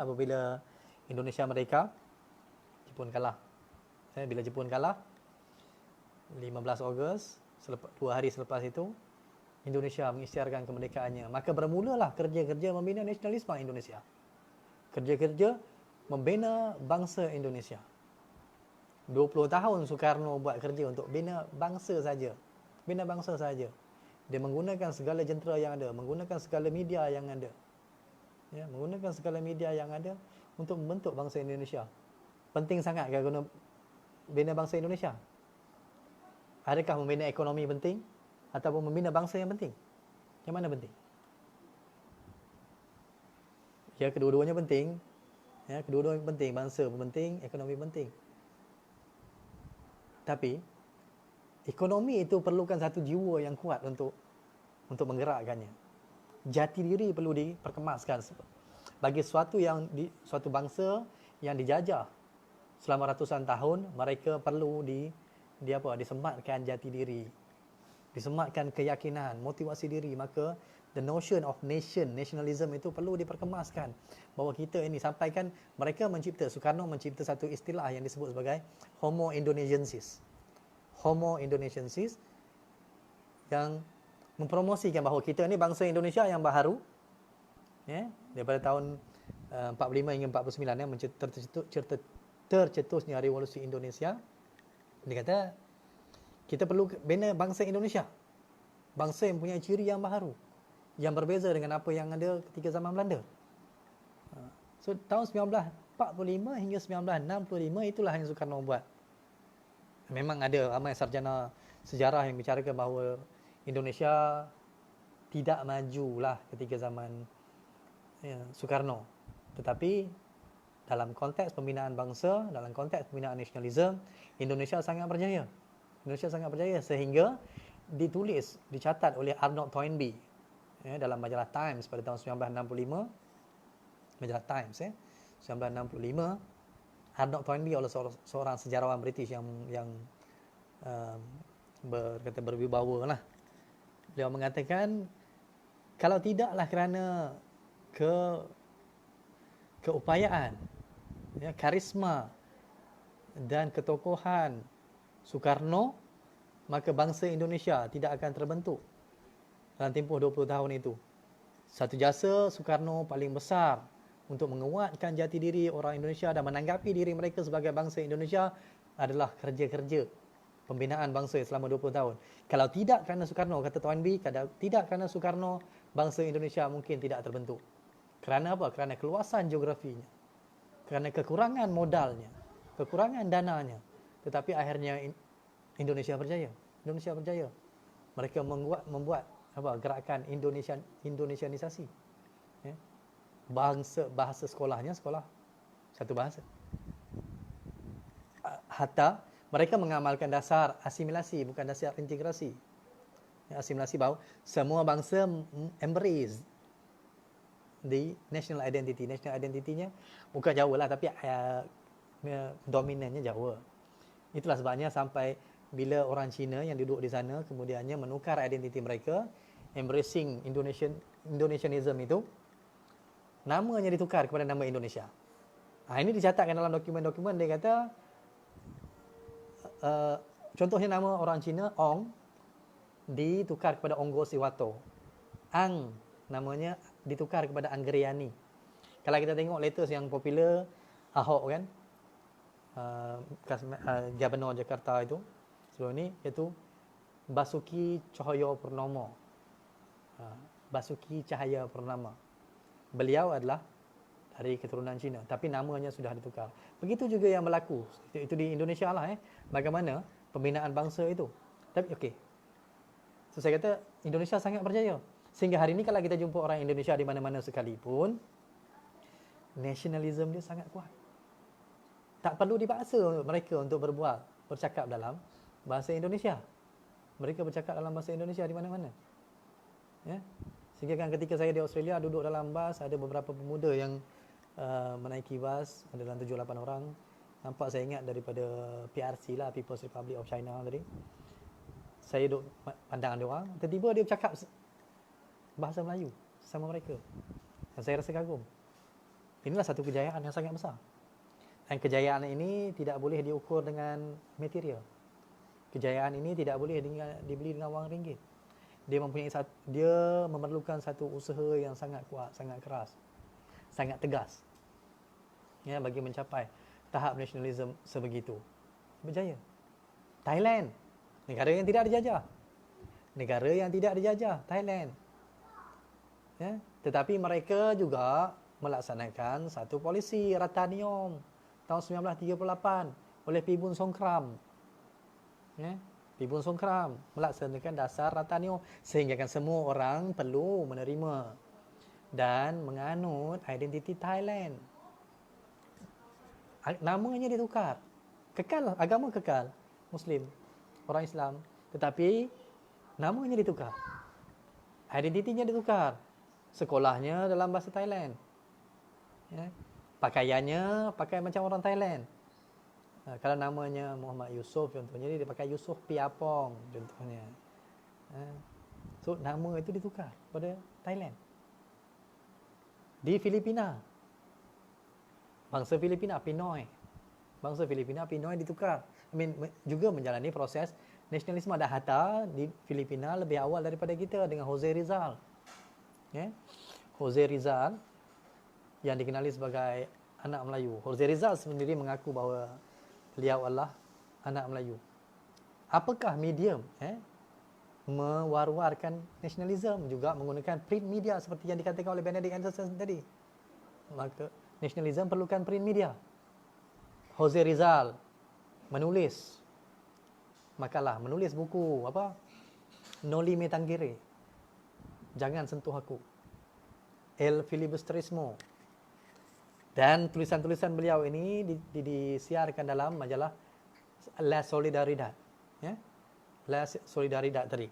apabila Indonesia merdeka. Jepun kalah. Bila Jepun kalah 15 Ogos, 2 hari selepas itu Indonesia mengisytiharkan kemerdekaannya. Maka bermulalah kerja-kerja membina nasionalisme Indonesia. Kerja-kerja membina bangsa Indonesia. 20 tahun Soekarno buat kerja untuk bina bangsa saja. Bina bangsa saja. Dia menggunakan segala jentera yang ada, menggunakan segala media yang ada. Menggunakan segala media yang ada untuk membentuk bangsa Indonesia. Penting sangat kan guna bina bangsa Indonesia? Adakah membina ekonomi penting ataupun membina bangsa yang penting? Yang mana penting? Kedua-duanya penting. Kedua-duanya penting. Bangsa penting, ekonomi penting. Tapi ekonomi itu perlukan satu jiwa yang kuat untuk menggerakkannya. Jati diri perlu diperkemaskan. Bagi suatu bangsa yang dijajah selama ratusan tahun, mereka perlu disematkan jati diri, disematkan keyakinan, motivasi diri. Maka the notion of nationalism itu perlu diperkemaskan. Bahawa kita ini sampaikan, Soekarno mencipta satu istilah yang disebut sebagai Homo Indonesiensis. Homo Indonesiensis yang mempromosikan bahawa kita ini bangsa Indonesia yang baharu. Daripada tahun 45 hingga 49 tercetusnya revolusi Indonesia. Dia kata kita perlu bina bangsa Indonesia. Bangsa yang punya ciri yang baharu, yang berbeza dengan apa yang ada ketika zaman Belanda. So tahun 1945 hingga 1965 itulah yang Soekarno buat. Memang ada ramai sarjana sejarah yang bicarakan bahawa Indonesia tidak majulah ketika zaman Soekarno. Tetapi dalam konteks pembinaan bangsa, dalam konteks pembinaan nasionalisme, Indonesia sangat berjaya. Indonesia sangat berjaya sehingga dicatat oleh Arnold Toynbee dalam majalah Times pada tahun 1965. Majalah Times 1965. Arnold Toynbee adalah seorang sejarawan British yang berwibawa lah. Beliau mengatakan kalau tidaklah kerana keupayaan, ya, karisma dan ketokohan Soekarno, maka bangsa Indonesia tidak akan terbentuk dalam tempoh 20 tahun itu. Satu jasa Soekarno paling besar untuk menguatkan jati diri orang Indonesia dan menanggapi diri mereka sebagai bangsa Indonesia adalah kerja-kerja pembinaan bangsa selama 20 tahun. Kalau tidak kerana Soekarno, kata Tuan B, kalau tidak kerana Soekarno, bangsa Indonesia mungkin tidak terbentuk. Kerana apa? Kerana keluasan geografinya, kerana kekurangan modalnya, kekurangan dananya. Tetapi akhirnya Indonesia berjaya. Indonesia berjaya. Mereka membuat gerakan Indonesianisasi. Ya. Bahasa sekolahnya sekolah satu bahasa. Hatta mereka mengamalkan dasar asimilasi, bukan dasar integrasi. Ya, asimilasi bahawa semua bangsa embrace the national identity. National identity-nya bukan Jawa lah, tapi dominannya Jawa. Itulah sebabnya sampai bila orang Cina yang duduk di sana kemudiannya menukar identiti mereka, embracing Indonesianism itu, namanya ditukar kepada nama Indonesia. Ini dicatatkan dalam dokumen-dokumen. Dia kata contohnya nama orang Cina Ong ditukar kepada Onggo Siwato. Ang namanya ditukar kepada Anggriani. Kalau kita tengok latest yang popular Ahok kan, Gubernur Jakarta itu sebelum ni, iaitu Basuki Cahayapurnama. Basuki Cahayapurnama. Beliau adalah dari keturunan Cina, tapi namanya sudah ditukar. Begitu juga yang berlaku itu di Indonesia lah. Bagaimana pembinaan bangsa itu. Tapi okey. So saya kata Indonesia sangat berjaya. Sehingga hari ini kalau kita jumpa orang Indonesia di mana-mana sekalipun, nasionalisme dia sangat kuat. Tak perlu dipaksa mereka untuk bercakap dalam bahasa Indonesia. Mereka bercakap dalam bahasa Indonesia di mana-mana. Ya. Sehingga kan ketika saya di Australia duduk dalam bas, ada beberapa pemuda yang menaiki bas, ada dalam 7-8 orang. Nampak saya ingat daripada PRC lah, People's Republic of China tadi. Saya duduk pandang dia orang, tiba-tiba dia bercakap bahasa Melayu sama mereka. Dan saya rasa kagum. Inilah satu kejayaan yang sangat besar. Dan kejayaan ini tidak boleh diukur dengan material. Kejayaan ini tidak boleh dibeli dengan wang ringgit. Dia memerlukan satu usaha yang sangat kuat, sangat keras, sangat tegas, ya, bagi mencapai tahap nasionalisme sebegitu. Berjaya. Thailand, negara yang tidak dijajah. Negara yang tidak dijajah, Thailand. Ya, tetapi mereka juga melaksanakan satu polisi Ratanium tahun 1938 oleh Pibun Songkram. Ya, Pibun Songkram melaksanakan dasar Ratanium sehingga kan semua orang perlu menerima dan menganut identiti Thailand. Namanya ditukar. Kekal, agama kekal, Muslim, orang Islam, tetapi namanya ditukar. Identitinya ditukar. Sekolahnya dalam bahasa Thailand. Ya. Pakaiannya pakai macam orang Thailand. Kalau namanya Muhammad Yusof contohnya, dia pakai Yusof Piapong contohnya. So nama itu ditukar pada Thailand. Di Filipina, bangsa Filipina Pinoy. Bangsa Filipina Pinoy ditukar. Juga menjalani proses nasionalisme. Ada hatta di Filipina lebih awal daripada kita dengan Jose Rizal. Ya. Jose Rizal yang dikenali sebagai anak Melayu. Jose Rizal sendiri mengaku bahawa beliau adalah anak Melayu. Apakah medium mewar-warkan nasionalisme? Juga menggunakan print media seperti yang dikatakan oleh Benedict Anderson tadi. Maka nasionalisme perlukan print media. Jose Rizal menulis makalah, menulis buku apa? Noli Me Tangere. Jangan sentuh aku. El Filibusterismo. Dan tulisan-tulisan beliau ini disiarkan dalam majalah La Solidaridad. Ya? La Solidaridad tadi.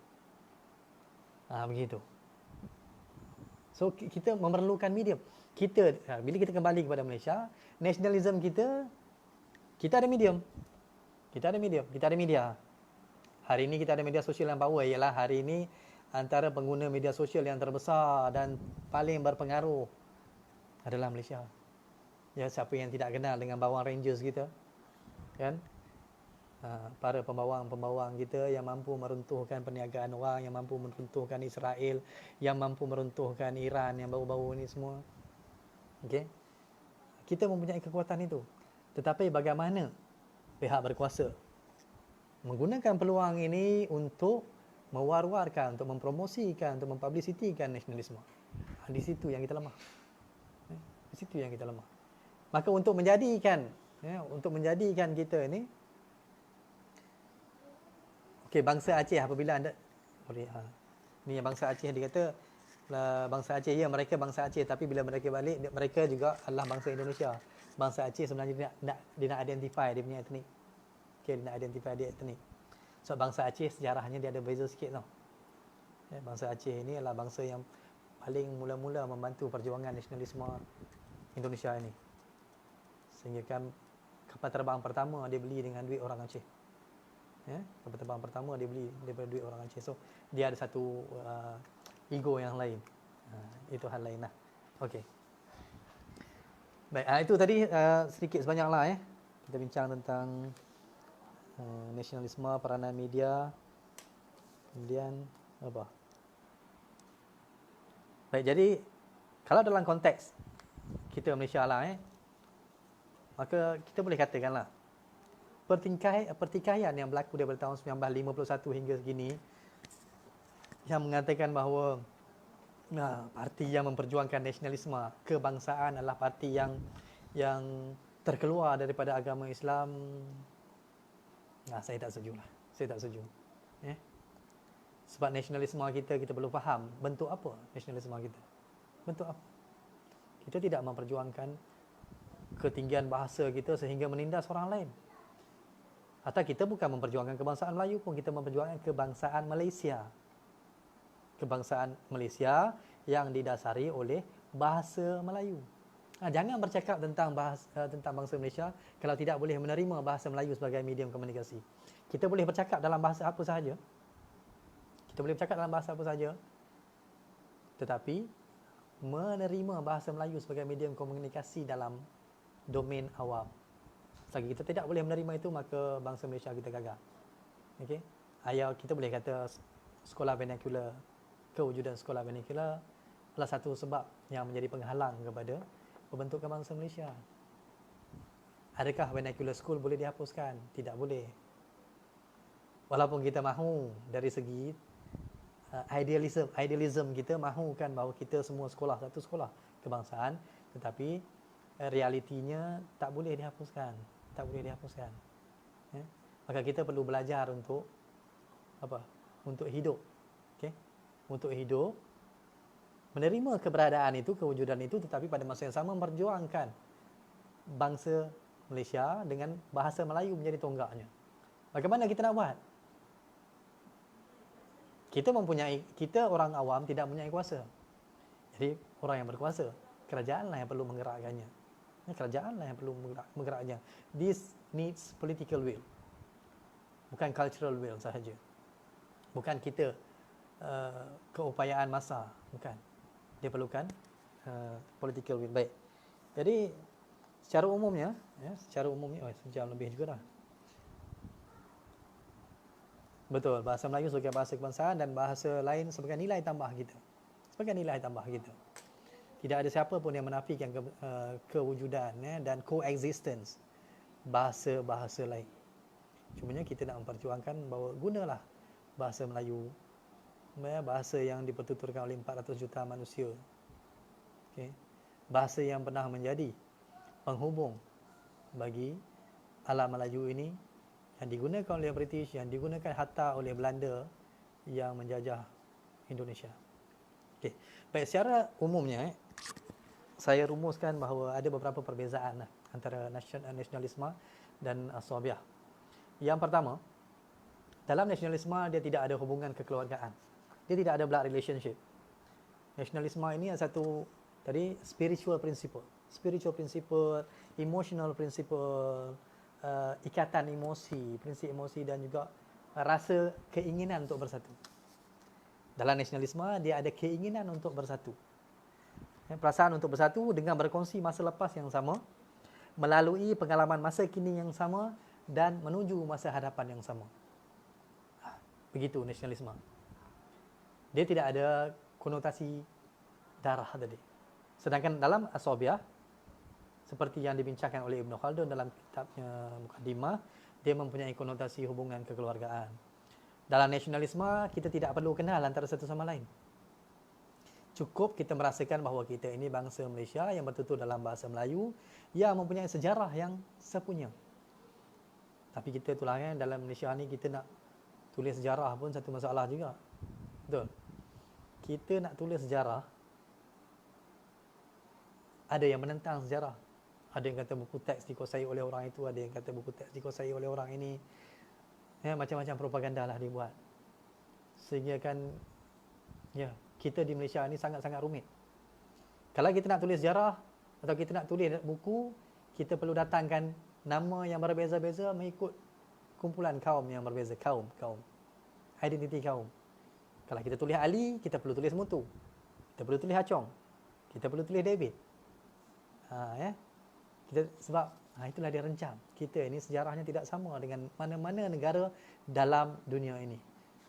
Begitu. So, kita memerlukan medium. Bila kita kembali kepada Malaysia, nasionalisme kita ada medium. Kita ada media. Hari ini kita ada media sosial yang power, ialah hari ini antara pengguna media sosial yang terbesar dan paling berpengaruh adalah Malaysia. Ya, siapa yang tidak kenal dengan bawang Rangers kita, kan? Para pembawang-pembawang kita yang mampu meruntuhkan perniagaan orang, yang mampu meruntuhkan Israel, yang mampu meruntuhkan Iran yang baru-baru ni semua. Okey. Kita mempunyai kekuatan itu. Tetapi bagaimana pihak berkuasa menggunakan peluang ini untuk mewar-warkan, untuk mempromosikan, untuk mempublisitikan nasionalisme. Di situ yang kita lemah. Di situ yang kita lemah. Maka untuk menjadikan kita ini, okey, bangsa Aceh apabila anda ni bangsa Aceh, dia kata bangsa Aceh, ya mereka bangsa Aceh, tapi bila mereka balik mereka juga adalah bangsa Indonesia. Bangsa Aceh sebenarnya dia nak identify dia punya etnik. Okey, dia nak identify dia etnik. So bangsa Aceh sejarahnya dia ada beza sikit tau. Ya, bangsa Aceh ini adalah bangsa yang paling mula-mula membantu perjuangan nasionalisme Indonesia ini. Sehingga kan kapal terbang pertama dia beli dengan duit orang Aceh. Ya, kapal terbang pertama dia beli daripada duit orang Aceh. So dia ada satu ego yang lain. Itu hal lain lah. Okey. Baik, itu tadi sedikit sebanyaklah kita bincang tentang nasionalisme, peranan media, kemudian apa? Baik, jadi kalau dalam konteks kita Malaysia lah maka kita boleh katakanlah pertikaian yang berlaku daripada tahun 1951 hingga segini yang mengatakan bahawa parti yang memperjuangkan nasionalisme kebangsaan adalah parti yang terkeluar daripada agama Islam. Saya tak setuju lah. Saya tak setuju. Sebab nasionalisme kita perlu faham bentuk apa nasionalisme kita. Bentuk apa? Kita tidak memperjuangkan ketinggian bahasa kita sehingga menindas orang lain. Atau kita bukan memperjuangkan kebangsaan Melayu pun, kita memperjuangkan kebangsaan Malaysia. Kebangsaan Malaysia yang didasari oleh bahasa Melayu. Jangan bercakap tentang bangsa Malaysia kalau tidak boleh menerima bahasa Melayu sebagai medium komunikasi. Kita boleh bercakap dalam bahasa apa sahaja. Tetapi menerima bahasa Melayu sebagai medium komunikasi dalam domain awam. Selagi kita tidak boleh menerima itu, maka bangsa Malaysia kita gagal. Okey? Kita boleh kata sekolah vernacular, kewujudan sekolah vernacular adalah satu sebab yang menjadi penghalang kepada pembentukan bangsa Malaysia. Adakah vernacular school boleh dihapuskan? Tidak boleh. Walaupun kita mahu dari segi idealism kita mahukan bahawa kita semua sekolah satu sekolah kebangsaan, tetapi realitinya tak boleh dihapuskan. Maka kita perlu belajar untuk untuk hidup. Okey? Untuk hidup, menerima keberadaan itu, kewujudan itu, tetapi pada masa yang sama memperjuangkan bangsa Malaysia dengan bahasa Melayu menjadi tonggaknya. Bagaimana kita nak buat? Kita orang awam tidak mempunyai kuasa. Jadi orang yang berkuasa, kerajaanlah yang perlu menggerakkannya. Kerajaanlah yang perlu menggerakkannya. This needs political will. Bukan cultural will sahaja. Bukan kita keupayaan massa, bukan. Dia perlukan political will. Baik. Jadi secara umumnya, sejam lebih juga dah. Betul, bahasa Melayu sebagai bahasa kebangsaan dan bahasa lain sebagai nilai tambah kita. Tidak ada siapa pun yang menafikan kewujudan dan coexistence bahasa-bahasa lain. Cumanya kita nak memperjuangkan bahawa gunalah bahasa Melayu, bahasa yang dipertuturkan oleh 400 juta manusia. Okay. Bahasa yang pernah menjadi penghubung bagi alam Melayu ini, yang digunakan oleh British, yang digunakan hatta oleh Belanda yang menjajah Indonesia. Okey. Baik, secara umumnya saya rumuskan bahawa ada beberapa perbezaan antara nasionalisme dan Sabiah. Yang pertama, dalam nasionalisme dia tidak ada hubungan kekeluargaan. Dia tidak ada blood relationship. Nasionalisme ini satu tadi spiritual principle, emotional principle, ikatan emosi, prinsip emosi dan juga rasa keinginan untuk bersatu. Dalam nasionalisme, dia ada keinginan untuk bersatu. Perasaan untuk bersatu dengan berkongsi masa lepas yang sama, melalui pengalaman masa kini yang sama dan menuju masa hadapan yang sama. Begitu nasionalisme. Dia tidak ada konotasi darah tadi. Sedangkan dalam As-Sabiah, seperti yang dibincangkan oleh Ibn Khaldun dalam kitabnya Muqaddimah, dia mempunyai konotasi hubungan kekeluargaan. Dalam nasionalisme, kita tidak perlu kenal antara satu sama lain. Cukup kita merasakan bahawa kita ini bangsa Malaysia yang bertutur dalam bahasa Melayu, yang mempunyai sejarah yang sepunya. Tapi kita itulah kan, dalam Malaysia ni kita nak tulis sejarah pun satu masalah juga. Betul? Kita nak tulis sejarah, ada yang menentang sejarah. Ada yang kata buku teks dikuasai oleh orang itu, ada yang kata buku teks dikuasai oleh orang ini. Macam-macam propaganda lah dibuat. Sehingga kan, kita di Malaysia ni sangat-sangat rumit. Kalau kita nak tulis sejarah atau kita nak tulis buku, kita perlu datangkan nama yang berbeza-beza mengikut kumpulan kaum yang berbeza. Kaum. Identiti kaum. Kalau kita tulis Ali, kita perlu tulis Mutu. Kita perlu tulis Hachong. Kita perlu tulis David. Sebab itulah dia rencam. Kita ini sejarahnya tidak sama dengan mana-mana negara dalam dunia ini.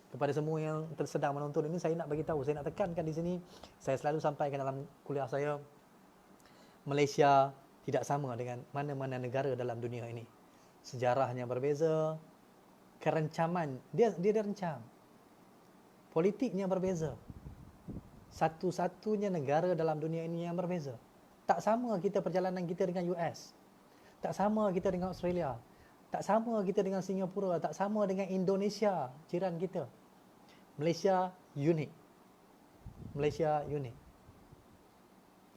Kepada semua yang sedang menonton ini, saya nak bagi tahu, saya nak tekankan di sini, saya selalu sampaikan dalam kuliah saya, Malaysia tidak sama dengan mana-mana negara dalam dunia ini. Sejarahnya berbeza, kerencaman, dia rencam. Politiknya berbeza. Satu-satunya negara dalam dunia ini yang berbeza. Tak sama kita perjalanan kita dengan US. Tak sama kita dengan Australia. Tak sama kita dengan Singapura. Tak sama dengan Indonesia, jiran kita. Malaysia unik. Malaysia unik.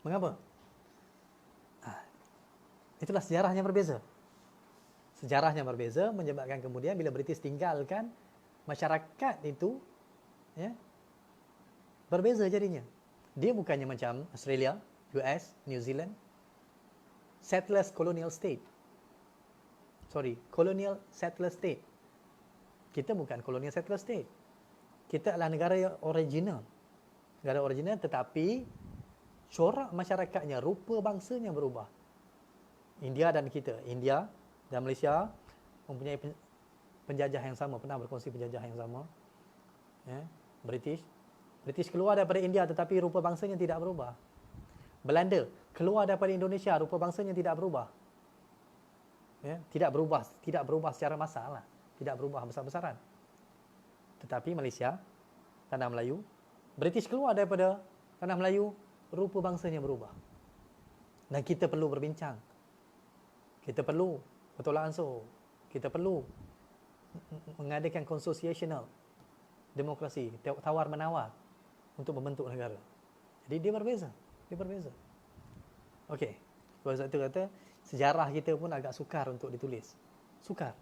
Mengapa? Itulah sejarahnya berbeza. Sejarahnya berbeza menyebabkan kemudian bila British tinggalkan, masyarakat itu berbeza jadinya. Dia bukannya macam Australia, US, New Zealand, settlers colonial state. Colonial settler state. Kita bukan colonial settler state. Kita adalah negara yang original. Negara original, tetapi corak masyarakatnya, rupa bangsanya berubah. India dan kita, India dan Malaysia mempunyai penjajah yang sama, pernah berkongsi penjajah yang sama. British keluar daripada India tetapi rupa bangsanya tidak berubah. Belanda keluar daripada Indonesia, rupa bangsanya tidak berubah. Tidak berubah secara massal lah. Tidak berubah besar-besaran. Tetapi Malaysia, tanah Melayu, British keluar daripada tanah Melayu, rupa bangsanya berubah. Dan kita perlu berbincang. Kita perlu bertolak ansur. Kita perlu mengadakan consociational demokrasi, tawar-menawar untuk membentuk negara. Jadi dia berbeza. Okey. Sebab itu kata, sejarah kita pun agak sukar untuk ditulis. Sukar.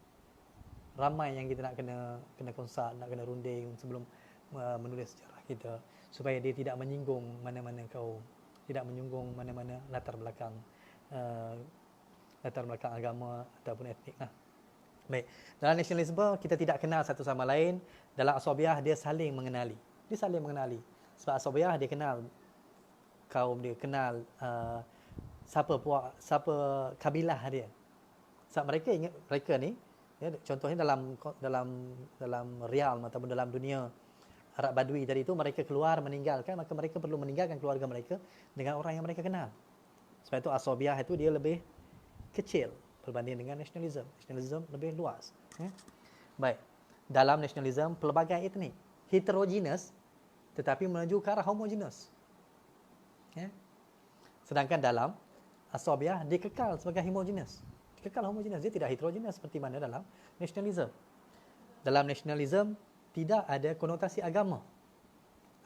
Ramai yang kita nak kena konsult, nak kena runding sebelum menulis sejarah kita, supaya dia tidak menyinggung mana-mana kaum, tidak menyinggung mana-mana latar belakang agama ataupun etnik. Baik. Dalam nasionalisme kita tidak kenal satu sama lain. Dalam As-Sabiah dia saling mengenali. Sebab As-Sabiah dia kenal kaum dia, kenal siapa kabilah dia. Sebab mereka ni, contohnya dalam realm ataupun dalam dunia Arab Badui tadi itu, mereka keluar meninggalkan, maka mereka perlu meninggalkan keluarga mereka dengan orang yang mereka kenal. Sebab itu As-Sabiah itu dia lebih kecil berbanding dengan nasionalisme. Nasionalisme lebih luas. Baik. Dalam nasionalisme pelbagai etnik, heterogeneous tetapi menuju ke arah homogeneous. Sedangkan dalam As-Sabiah dia kekal sebagai homogeneous. Dia tidak heterogeneous seperti mana dalam nasionalisme. Dalam nasionalisme tidak ada konotasi agama.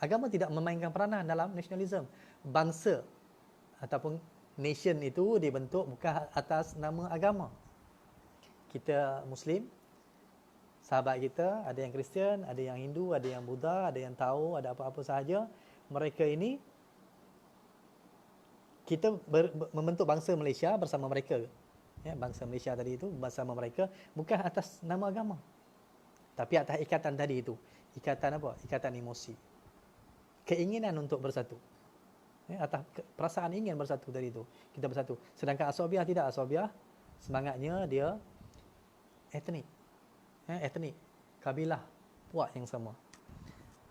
Agama tidak memainkan peranan dalam nasionalisme. Bangsa ataupun nation itu dibentuk bukan atas nama agama. Kita Muslim, sahabat kita, ada yang Kristian, ada yang Hindu, ada yang Buddha, ada yang Tao, ada apa-apa sahaja. Mereka ini, kita membentuk bangsa Malaysia bersama mereka. Bangsa Malaysia tadi itu bersama mereka bukan atas nama agama. Tapi atas ikatan tadi itu, ikatan apa? Ikatan emosi. Keinginan untuk bersatu. Atas perasaan ingin bersatu tadi itu, kita bersatu. Sedangkan asabiah tidak, asabiah semangatnya dia etnik. Etnik, kabilah, puak yang sama.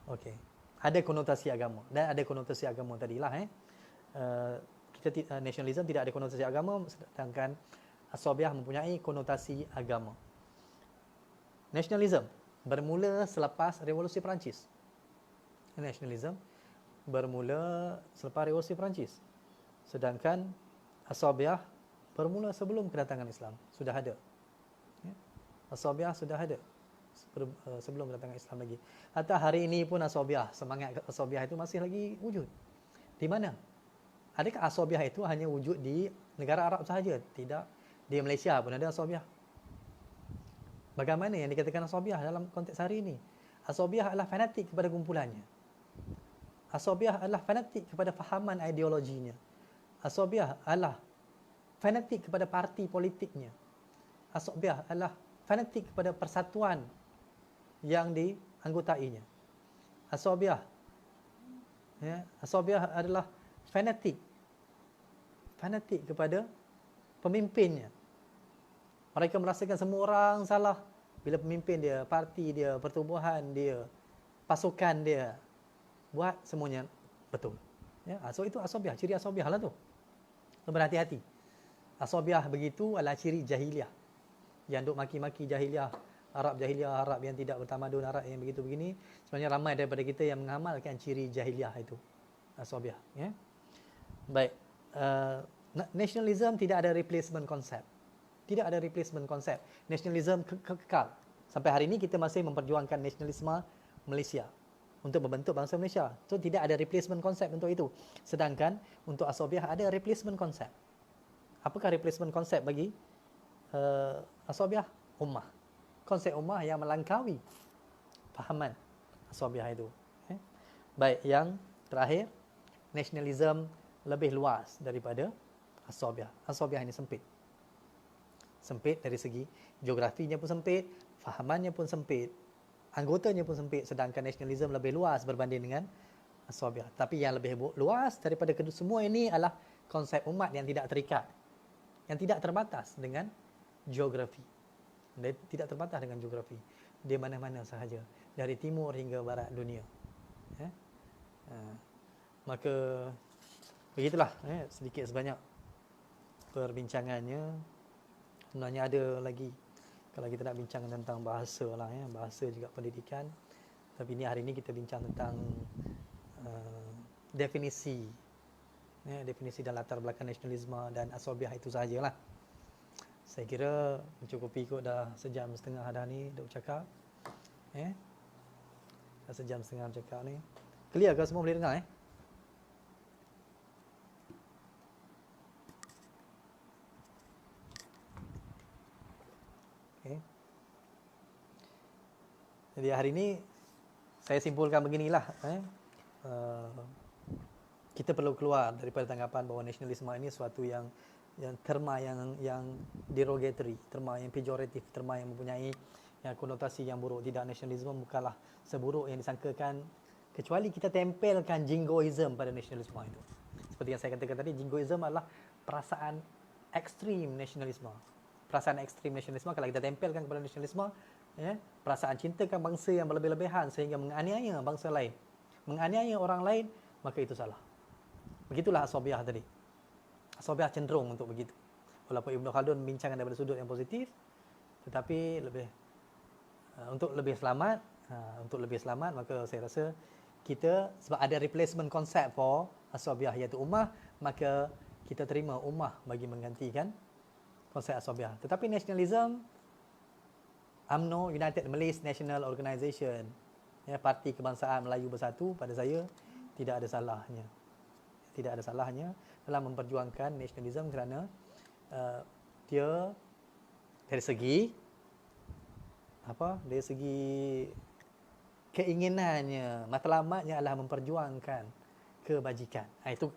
Okey. Ada konotasi agama dan ada konotasi agama tadilah nasionalisme tidak ada konotasi agama, sedangkan asabiah mempunyai konotasi agama. Nasionalisme bermula selepas Revolusi Perancis. Nasionalisme bermula selepas Revolusi Perancis. Sedangkan asabiah bermula sebelum kedatangan Islam, sudah ada. Asabiah sudah ada sebelum kedatangan Islam lagi. Hatta hari ini pun asabiah, semangat asabiah itu masih lagi wujud. Di mana? Adakah asabiah itu hanya wujud di negara Arab sahaja? Tidak. Di Malaysia pun ada asabiah. Bagaimana yang dikatakan asabiah dalam konteks hari ini? Asabiah adalah fanatik kepada kumpulannya. Asabiah adalah fanatik kepada fahaman ideologinya. Asabiah adalah fanatik kepada parti politiknya. Asabiah adalah fanatik kepada persatuan yang dianggotainya. Asabiah asabiah adalah fanatik kepada pemimpinnya. Mereka merasakan semua orang salah bila pemimpin dia, parti dia, pertubuhan dia, pasukan dia buat semuanya betul. So itu asabiah, ciri asabiah lah tu. So, berhati-hati. Asabiah begitu adalah ciri jahiliah. Yang duk maki-maki jahiliah, Arab yang tidak bertamadun, Arab yang begitu begini, sebenarnya ramai daripada kita yang mengamalkan ciri jahiliah itu. Asabiah, Baik. Nasionalisme tidak ada replacement konsep. Tidak ada replacement konsep. Nasionalisme kekal. Sampai hari ini kita masih memperjuangkan nasionalisme Malaysia untuk membentuk bangsa Malaysia. So tidak ada replacement konsep untuk itu. Sedangkan untuk asabiah ada replacement konsep. Apakah replacement konsep bagi asabiah? Ummah. Konsep ummah yang melangkaui fahaman asabiah itu. Baik, yang terakhir, nasionalisme lebih luas daripada asabiah. Asabiah ini sempit. Sempit dari segi geografinya pun sempit, fahamannya pun sempit, anggotanya pun sempit, sedangkan nasionalisme lebih luas berbanding dengan asabiah. Tapi yang lebih luas daripada kedua semua ini adalah konsep umat yang tidak terikat, yang tidak terbatas dengan geografi. Dia tidak terbatas dengan geografi. Di mana-mana sahaja, dari timur hingga barat dunia. Maka begitulah sedikit sebanyak perbincangannya. Sebenarnya ada lagi kalau kita nak bincang tentang bahasa lah, bahasa juga pendidikan. Tapi hari ini kita bincang tentang definisi dan latar belakang nasionalisme dan asabiah itu sahajalah. Saya kira mencukupi kot, dah sejam setengah dah ni duk cakap. Dah sejam setengah cakap ni. Clear ke semua, boleh dengar Okay. Jadi hari ini saya simpulkan beginilah, kita perlu keluar daripada tanggapan bahawa nasionalisme ini suatu yang terma yang derogatory, terma yang pejoratif, terma yang mempunyai konotasi yang buruk. Tidak, nasionalisme bukanlah seburuk yang disangkakan, kecuali kita tempelkan jingoism pada nasionalisme itu. Seperti yang saya katakan tadi, jingoism adalah perasaan ekstrim nasionalisme. Perasaan ekstrim nasionalisme kalau kita tempelkan kepada nasionalisme, perasaan cintakan bangsa yang berlebih-lebihan sehingga menganiaya bangsa lain, menganiaya orang lain, maka itu salah. Begitulah asabiah tadi. Asabiah cenderung untuk begitu. Walaupun Ibn Khaldun membincangkan daripada sudut yang positif, tetapi untuk lebih selamat, maka saya rasa kita, sebab ada replacement konsep for asabiah iaitu ummah, maka kita terima ummah bagi menggantikan konsep asabiah. Tetapi nasionalisme, UMNO, United Malays National Organisation, Parti Kebangsaan Melayu Bersatu, pada saya tidak ada salahnya. Tidak ada salahnya dalam memperjuangkan nasionalisme kerana dia dari segi keinginannya, matlamatnya adalah memperjuangkan kebajikan. Itu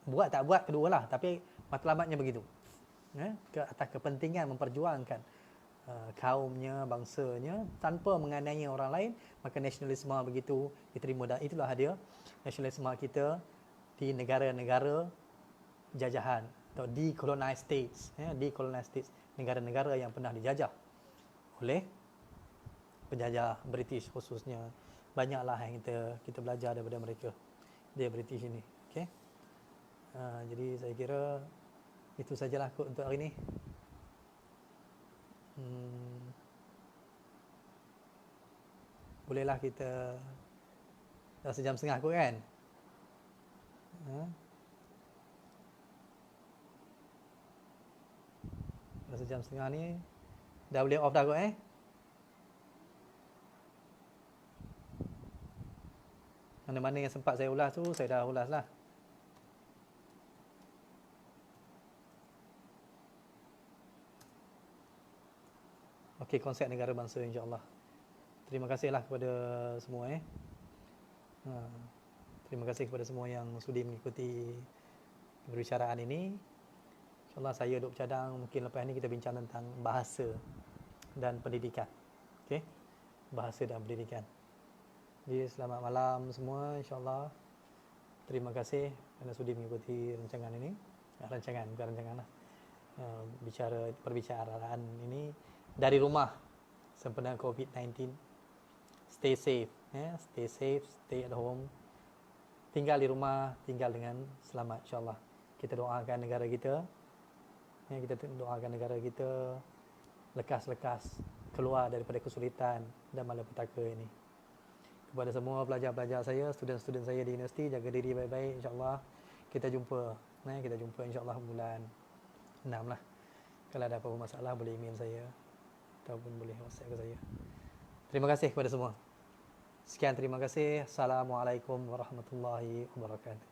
buat tak buat kedualah, tapi matlamatnya begitu. Ke atas kepentingan memperjuangkan kaumnya, bangsanya tanpa menganiaya orang lain, maka nasionalisme begitu diterima. Dan itulah dia nasionalisme kita di negara-negara jajahan atau decolonized states, decolonized states, negara-negara yang pernah dijajah oleh penjajah British khususnya. Banyaklah yang kita belajar daripada mereka, dia British ini. Okey. Jadi saya kira itu sajalah kot untuk hari ini. Bolehlah kita dah sejam setengah kot kan. Dah sejam setengah ni dah boleh off dah kot Mana-mana yang sempat saya ulas tu, saya dah ulas lah. Okey, konsep negara bangsa insya-Allah. Terima kasihlah kepada semua Terima kasih kepada semua yang sudi mengikuti perbicaraan ini. InsyaAllah saya duk cadang mungkin lepas ni kita bincang tentang bahasa dan pendidikan. Okey. Bahasa dan pendidikan. Jadi selamat malam semua insya-Allah. Terima kasih kerana sudi mengikuti rancangan ini. Bukan rancangan lah. Perbicaraan ini dari rumah sempena COVID-19. Stay safe, stay safe, stay at home. Tinggal di rumah, tinggal dengan selamat insya-Allah. Kita doakan negara kita. Kita doakan negara kita lekas-lekas keluar daripada kesulitan dan malapetaka ini. Kepada semua pelajar-pelajar saya, student-student saya di universiti, jaga diri baik-baik insya-Allah. Kita jumpa insya-Allah bulan 6 lah. Kalau ada apa-apa masalah boleh email saya ataupun boleh WhatsApp ke saya. Terima kasih kepada semua. Sekian, terima kasih. Assalamualaikum warahmatullahi wabarakatuh.